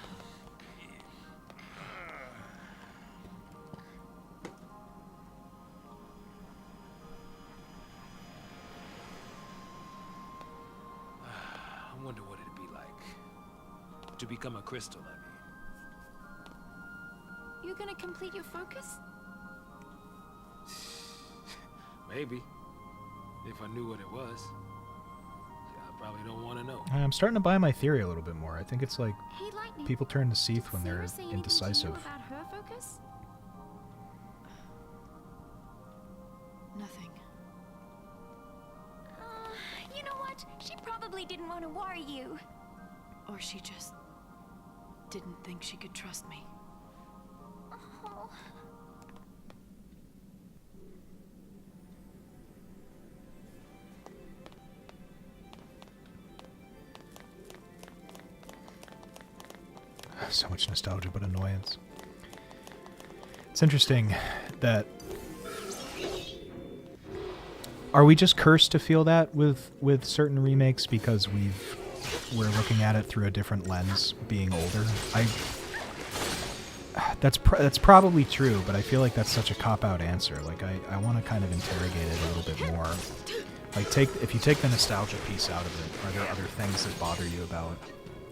I wonder what it'd be like to become a crystal, I mean.
You're gonna complete your focus?
Maybe. If I knew what it was, I probably don't want to know.
I'm starting to buy my theory a little bit more. I think it's like
Hey, Lightning.
people turn to Seath when
Did
they're
Sarah say anything to you
indecisive.
about her focus?
Nothing.
You know what? She probably didn't want to worry you.
Or she just didn't think she could trust me.
Oh.
So much nostalgia, but annoyance. It's interesting that... Are we just cursed to feel that with certain remakes because we're looking at it through a different lens, being older? That's probably true, but I feel like that's such a cop-out answer. Like, I want to kind of interrogate it a little bit more. Like, if you take the nostalgia piece out of it, are there other things that bother you about,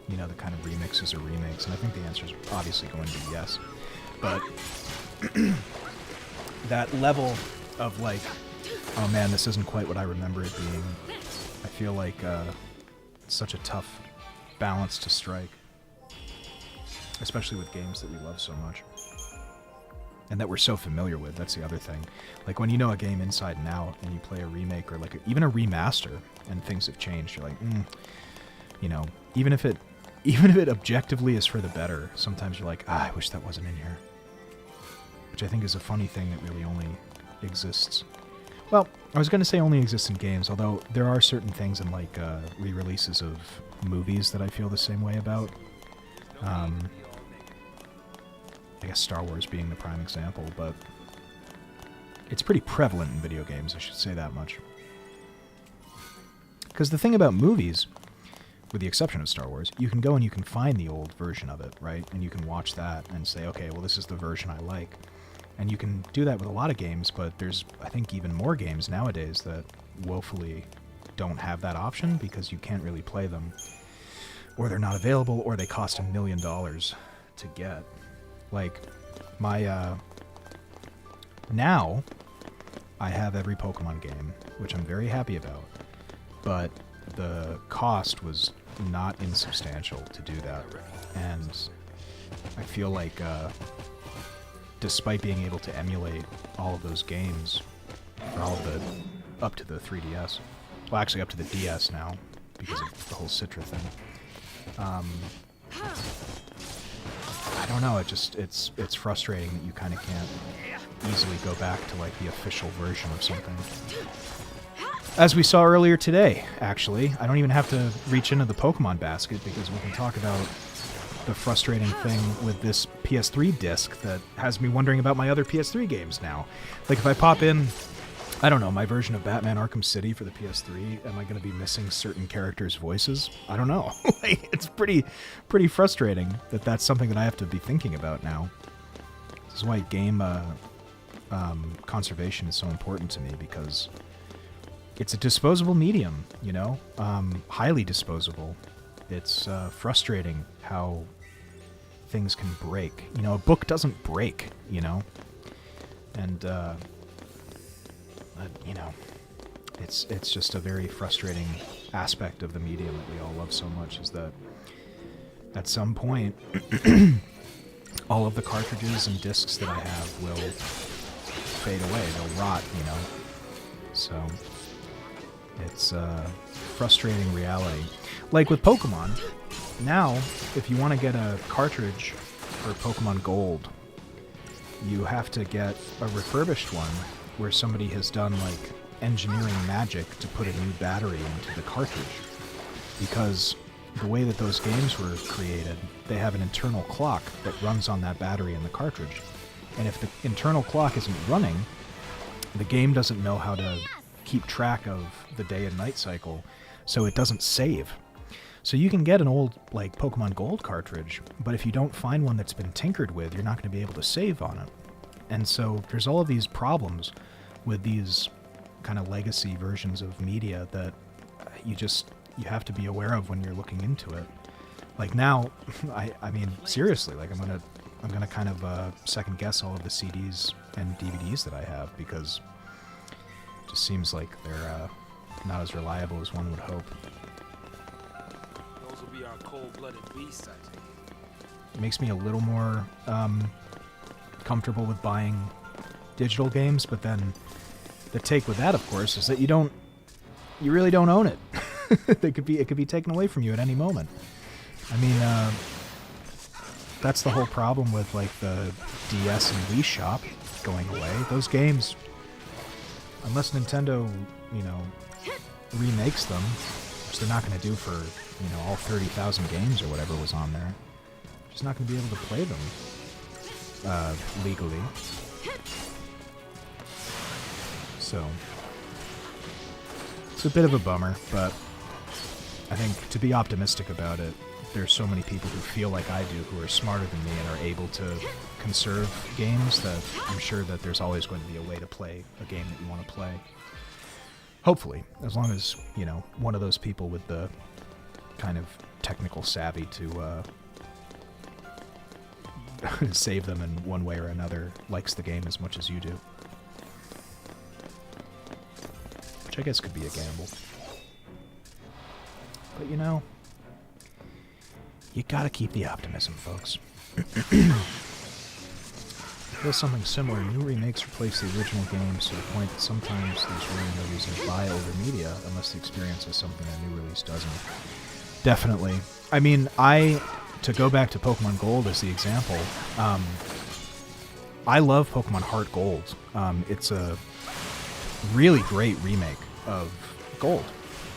you know, the kind of remixes or remakes? And I think the answer is obviously going to be yes. But that level of, like, oh man, this isn't quite what I remember it being, I feel like it's such a tough balance to strike. Especially with games that we love so much. And that we're so familiar with, that's the other thing. Like, when you know a game inside and out, and you play a remake, or like even a remaster, and things have changed, you're like, you know, even if it objectively is for the better, sometimes you're like, I wish that wasn't in here. Which I think is a funny thing that really only exists. Well, I was going to say only exists in games, although there are certain things in, like, re-releases of movies that I feel the same way about. I guess Star Wars being the prime example, but it's pretty prevalent in video games, I should say that much. Because the thing about movies, with the exception of Star Wars, you can go and you can find the old version of it, right? And you can watch that and say, okay, well, this is the version I like. And you can do that with a lot of games, but there's, I think, even more games nowadays that woefully don't have that option because you can't really play them. Or they're not available, or they cost $1 million to get. Like, my, now, I have every Pokemon game, which I'm very happy about. But the cost was not insubstantial to do that. And I feel like, despite being able to emulate all of those games, or all of the, up to the 3DS, well, actually up to the DS now, because of the whole Citra thing, I don't know, it's frustrating that you kind of can't easily go back to, like, the official version of something. As we saw earlier today, actually. I don't even have to reach into the Pokemon basket, because we can talk about the frustrating thing with this PS3 disc that has me wondering about my other PS3 games now. Like, if I pop in, I don't know, my version of Batman Arkham City for the PS3, am I going to be missing certain characters' voices? I don't know. Like, it's pretty frustrating that that's something that I have to be thinking about now. This is why game conservation is so important to me, because it's a disposable medium, you know? Highly disposable. It's frustrating how things can break. You know, a book doesn't break, you know? And, you know, it's just a very frustrating aspect of the medium that we all love so much, is that at some point, all of the cartridges and discs that I have will fade away. They'll rot, you know? So it's a frustrating reality. Like with Pokemon, now, if you want to get a cartridge for Pokemon Gold, you have to get a refurbished one where somebody has done, like, engineering magic to put a new battery into the cartridge. Because the way that those games were created, they have an internal clock that runs on that battery in the cartridge. And if the internal clock isn't running, the game doesn't know how to keep track of the day and night cycle, so it doesn't save. So you can get an old, like, Pokemon Gold cartridge, but if you don't find one that's been tinkered with, you're not going to be able to save on it. And so there's all of these problems with these kind of legacy versions of media that you have to be aware of when you're looking into it. Like now, I mean, seriously, like I'm gonna kind of second guess all of the CDs and DVDs that I have, because it just seems like not as reliable as one would hope.
Those will be our cold-blooded beasts, I think.
It makes me a little more comfortable with buying digital games, but then the take with that, of course, is that you really don't own it. It could be taken away from you at any moment. I mean, that's the whole problem with like the DS and Wii shop going away. Those games, unless Nintendo, remakes them, which they're not going to do for, all 30,000 games or whatever was on there, just not going to be able to play them legally. So it's a bit of a bummer, but I think to be optimistic about it, there's so many people who feel like I do, who are smarter than me and are able to conserve games, that I'm sure that there's always going to be a way to play a game that you want to play. Hopefully, as long as, one of those people with the kind of technical savvy to save them in one way or another likes the game as much as you do. Which I guess could be a gamble. But you gotta keep the optimism, folks. Feel something similar. New remakes replace the original games to the point that sometimes there's really no reason to buy older media unless the experience is something a new release doesn't. Definitely. I mean, to go back to Pokemon Gold as the example, I love Pokemon Heart Gold. It's a really great remake of Gold.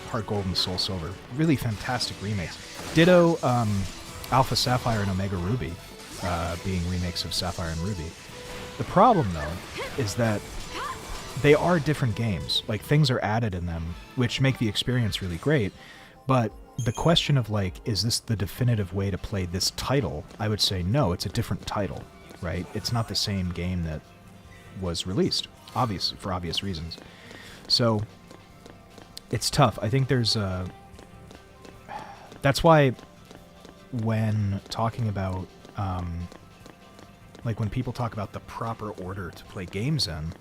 Heart Gold and Soul Silver. Really fantastic remakes. Ditto Alpha Sapphire and Omega Ruby being remakes of Sapphire and Ruby. The problem, though, is that they are different games. Like, things are added in them, which make the experience really great, but the question of, like, is this the definitive way to play this title? I would say no, it's a different title, right? It's not the same game that was released, obviously, for obvious reasons. So it's tough. I think there's that's why when talking about like when people talk about the proper order to play games in,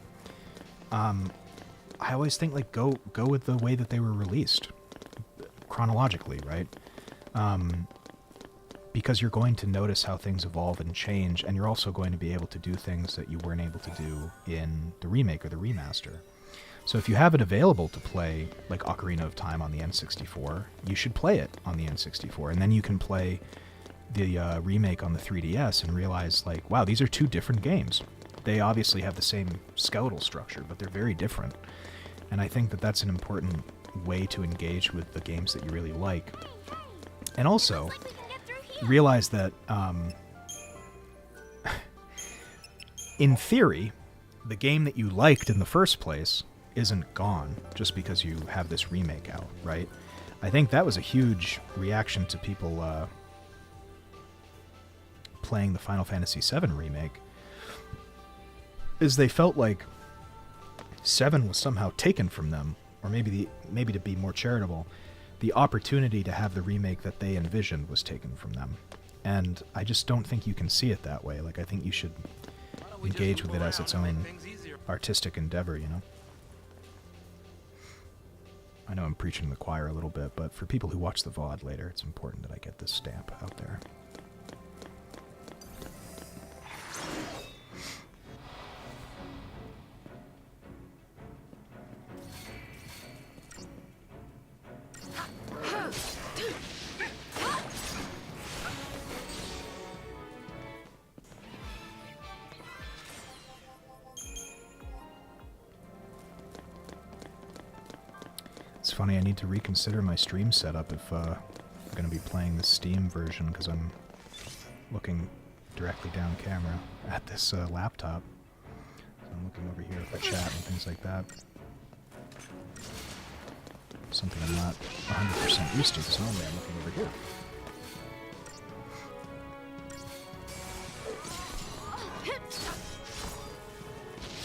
I always think like go with the way that they were released chronologically, right? Because you're going to notice how things evolve and change, and you're also going to be able to do things that you weren't able to do in the remake or the remaster. So if you have it available to play, like Ocarina of Time on the N64, you should play it on the N64, and then you can play the remake on the 3DS and realize, like, wow, these are two different games. They obviously have the same skeletal structure, but they're very different. And I think that that's an important way to engage with the games that you really like. And also, realize that, in theory, the game that you liked in the first place isn't gone just because you have this remake out, right? I think that was a huge reaction to people playing the Final Fantasy VII remake, is they felt like 7 was somehow taken from them, or maybe to be more charitable, the opportunity to have the remake that they envisioned was taken from them. And I just don't think you can see it that way. Like, I think you should engage with it as its own artistic endeavor, you know? I know I'm preaching to the choir a little bit, but for people who watch the VOD later, it's important that I get this stamp out there. It's funny, I need to reconsider my stream setup if I'm going to be playing the Steam version, because I'm looking directly down camera at this laptop. So I'm looking over here at the chat and things like that. Something I'm not 100% used to, because normally I'm looking over here.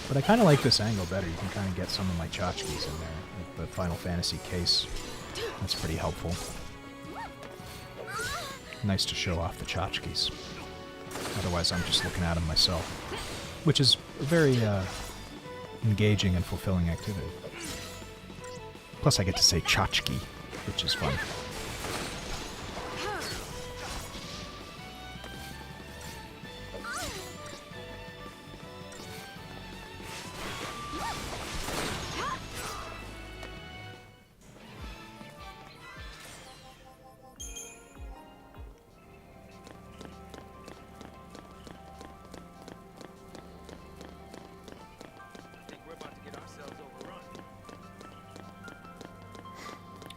But I kind of like this angle better. You can kind of get some of my tchotchkes in there. Like the Final Fantasy case. That's pretty helpful. Nice to show off the tchotchkes. Otherwise, I'm just looking at them myself. Which is a very engaging and fulfilling activity. Plus I get to say tchotchke, which is fun.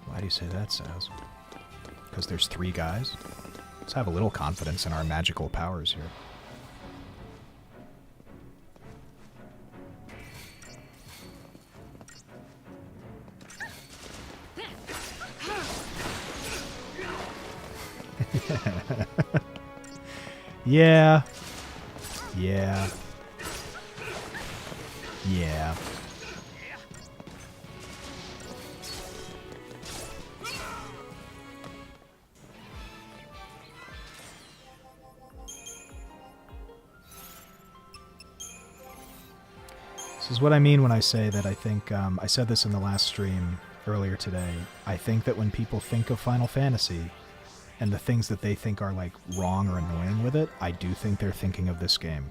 Why do you say that, Saz? Because there's 3 guys? Let's have a little confidence in our magical powers here. Yeah. Yeah. Yeah. This is what I mean when I say that I think, I said this in the last stream earlier today, I think that when people think of Final Fantasy, and the things that they think are, like, wrong or annoying with it, I do think they're thinking of this game.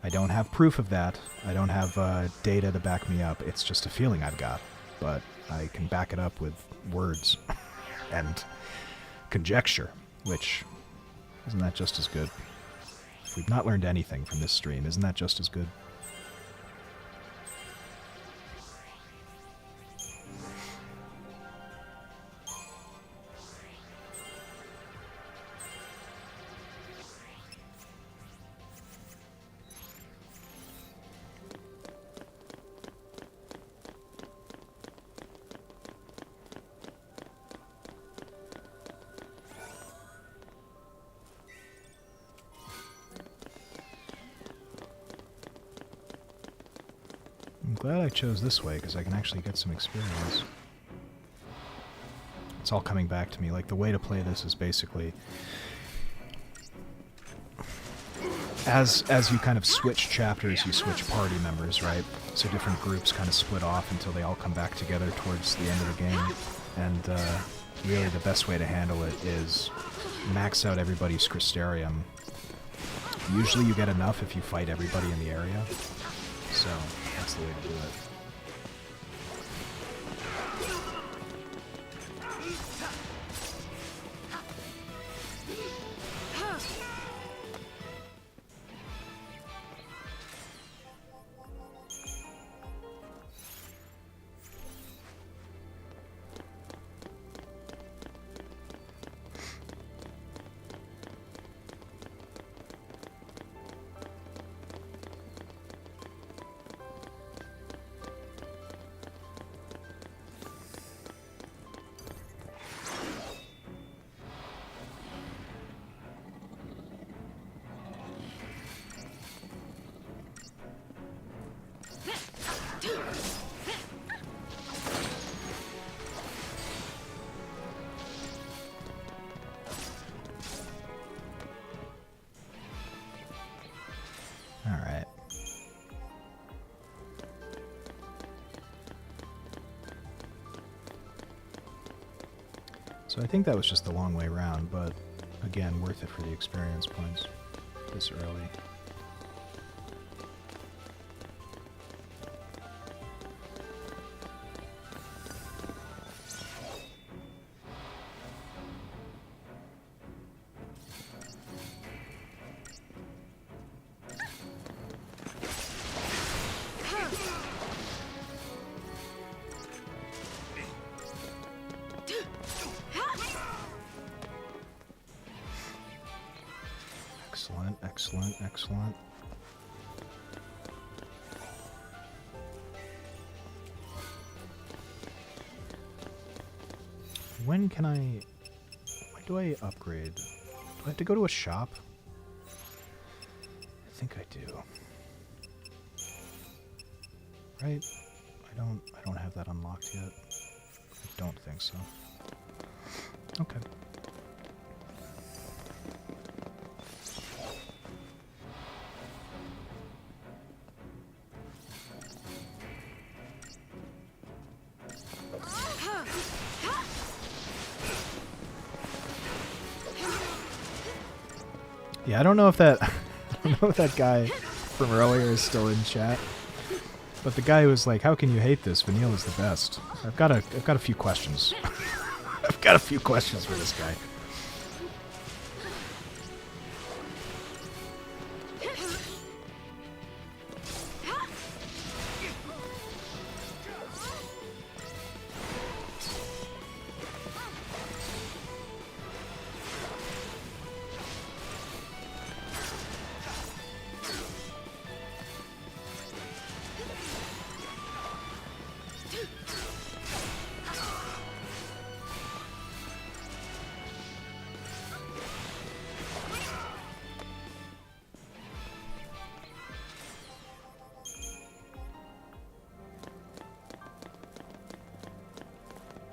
I don't have proof of that, I don't have data to back me up, it's just a feeling I've got, but I can back it up with words and conjecture, which, isn't that just as good? If we've not learned anything from this stream, isn't that just as good? I'm glad I chose this way, because I can actually get some experience. It's all coming back to me. Like, the way to play this is basically... As you kind of switch chapters, you switch party members, right? So different groups kind of split off until they all come back together towards the end of the game. And really the best way to handle it is max out everybody's Crystarium. Usually you get enough if you fight everybody in the area. So... that's the way to do it. Alright. So I think that was just the long way around, but again, worth it for the experience points this early. Excellent, excellent, excellent. When do I upgrade? Do I have to go to a shop? I think I do. Right? I don't have that unlocked yet. I don't think so. Okay. Yeah, I don't know if that I don't know if that guy from earlier is still in chat. But the guy who was like, "How can you hate this? Vanille is the best." I've got a few questions. I've got a few questions for this guy.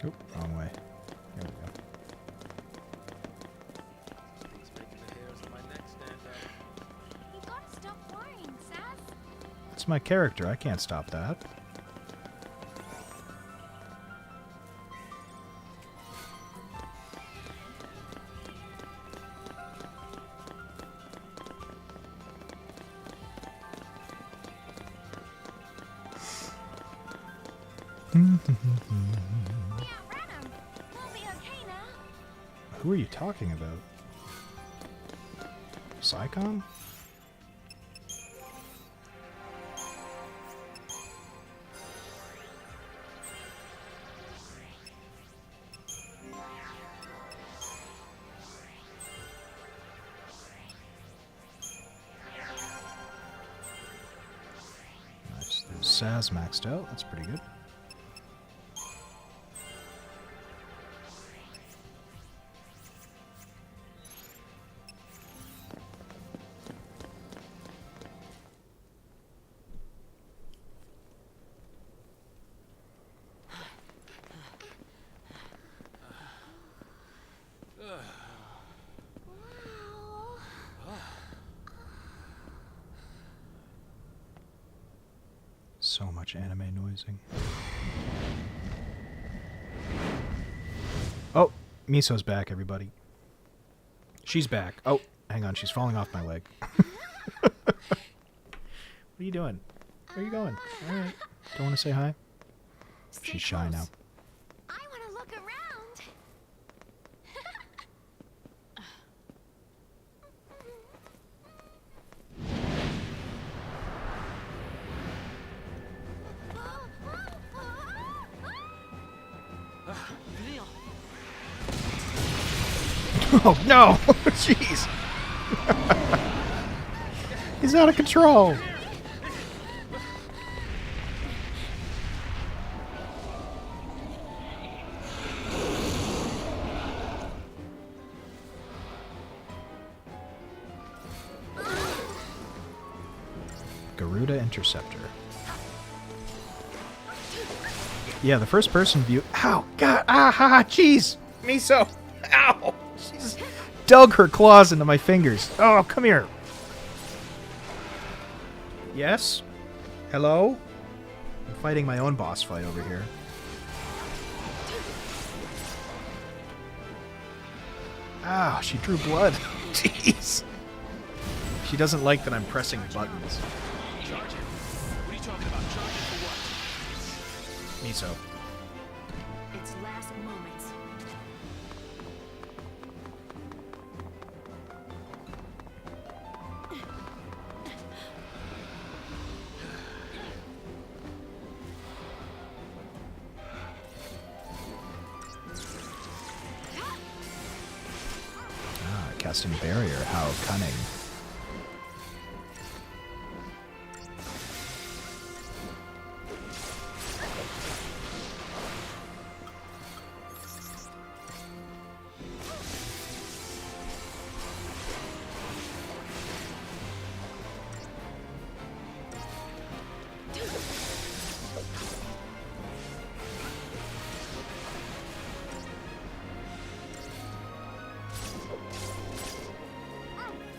Oop, wrong way. There we go.
You gotta stop worrying, Saz.
It's my character. I can't stop that.
We outran him. We'll be okay now.
Who are you talking about? Psycon? Nice. There's Saz maxed out. That's pretty good. So much anime noising. Oh, Miso's back, everybody. She's back. Oh, hang on, she's falling off my leg. What are you doing? Where are you going? All right. Don't want to say hi?
Stay
She's shy
close.
now.
I want to look around.
Vanille,
Oh, no! Jeez! He's out of control! Garuda Interceptor. Yeah, the first person view. Ow! God! Ah! Ha! Jeez! Miso! Ow! She's dug her claws into my fingers. Oh, come here. Yes? Hello? I'm fighting my own boss fight over here. Ow, she drew blood. Jeez. She doesn't like that I'm pressing buttons.
Charge it. What are you talking about? Charge it for what?
Miso.
Its last moments.
Ah, casting barrier. How cunning.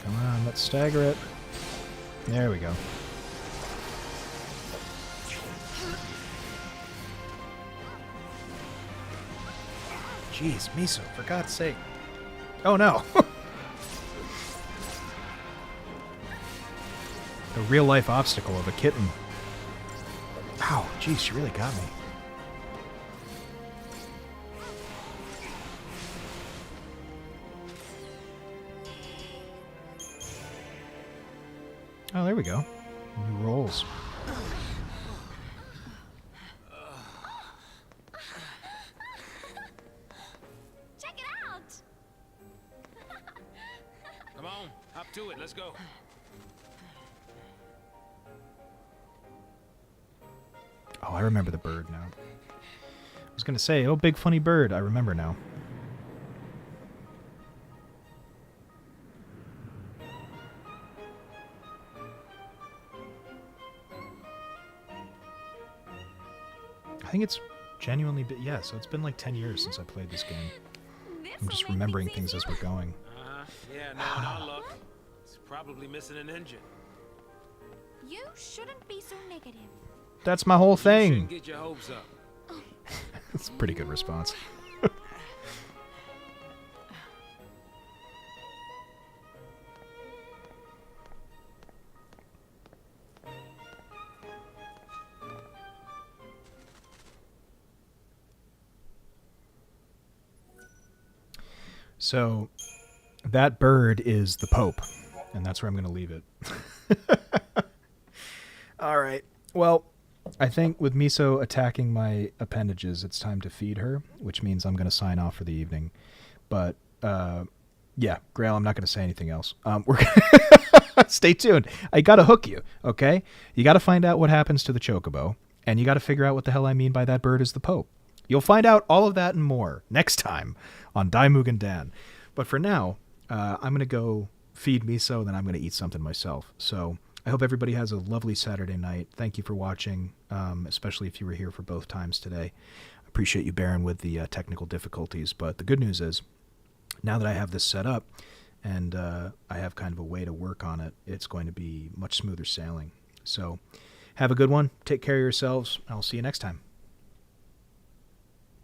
Come on, let's stagger it. There we go. Jeez, Miso, for God's sake. Oh no! The real-life obstacle of a kitten. Ow, geez, she really got me. Oh, there we go. New rolls.
Check it out!
Come on, hop to it. Let's go.
Oh, I remember the bird now. I was going to say, oh, big funny bird. I remember now. I think it's genuinely, yeah, so it's been like 10 years since I played this game. I'm just remembering things as we're going.
Yeah, knowing our luck, it's probably missing an engine.
You shouldn't be so negative.
That's my whole
You
thing.
shouldn't get your hopes up.
That's a pretty good response. So, that bird is the Pope, and that's where I'm going to leave it. All right. Well, I think with Miso attacking my appendages, it's time to feed her, which means I'm going to sign off for the evening. But, yeah, Grail, I'm not going to say anything else. Stay tuned. I got to hook you, okay? You got to find out what happens to the Chocobo, and you got to figure out what the hell I mean by that bird is the Pope. You'll find out all of that and more next time on Daimugen Dan. But for now, I'm going to go feed Miso, then I'm going to eat something myself. So I hope everybody has a lovely Saturday night. Thank you for watching, especially if you were here for both times today. I appreciate you bearing with the technical difficulties. But the good news is, now that I have this set up and I have kind of a way to work on it, it's going to be much smoother sailing. So have a good one. Take care of yourselves. I'll see you next time.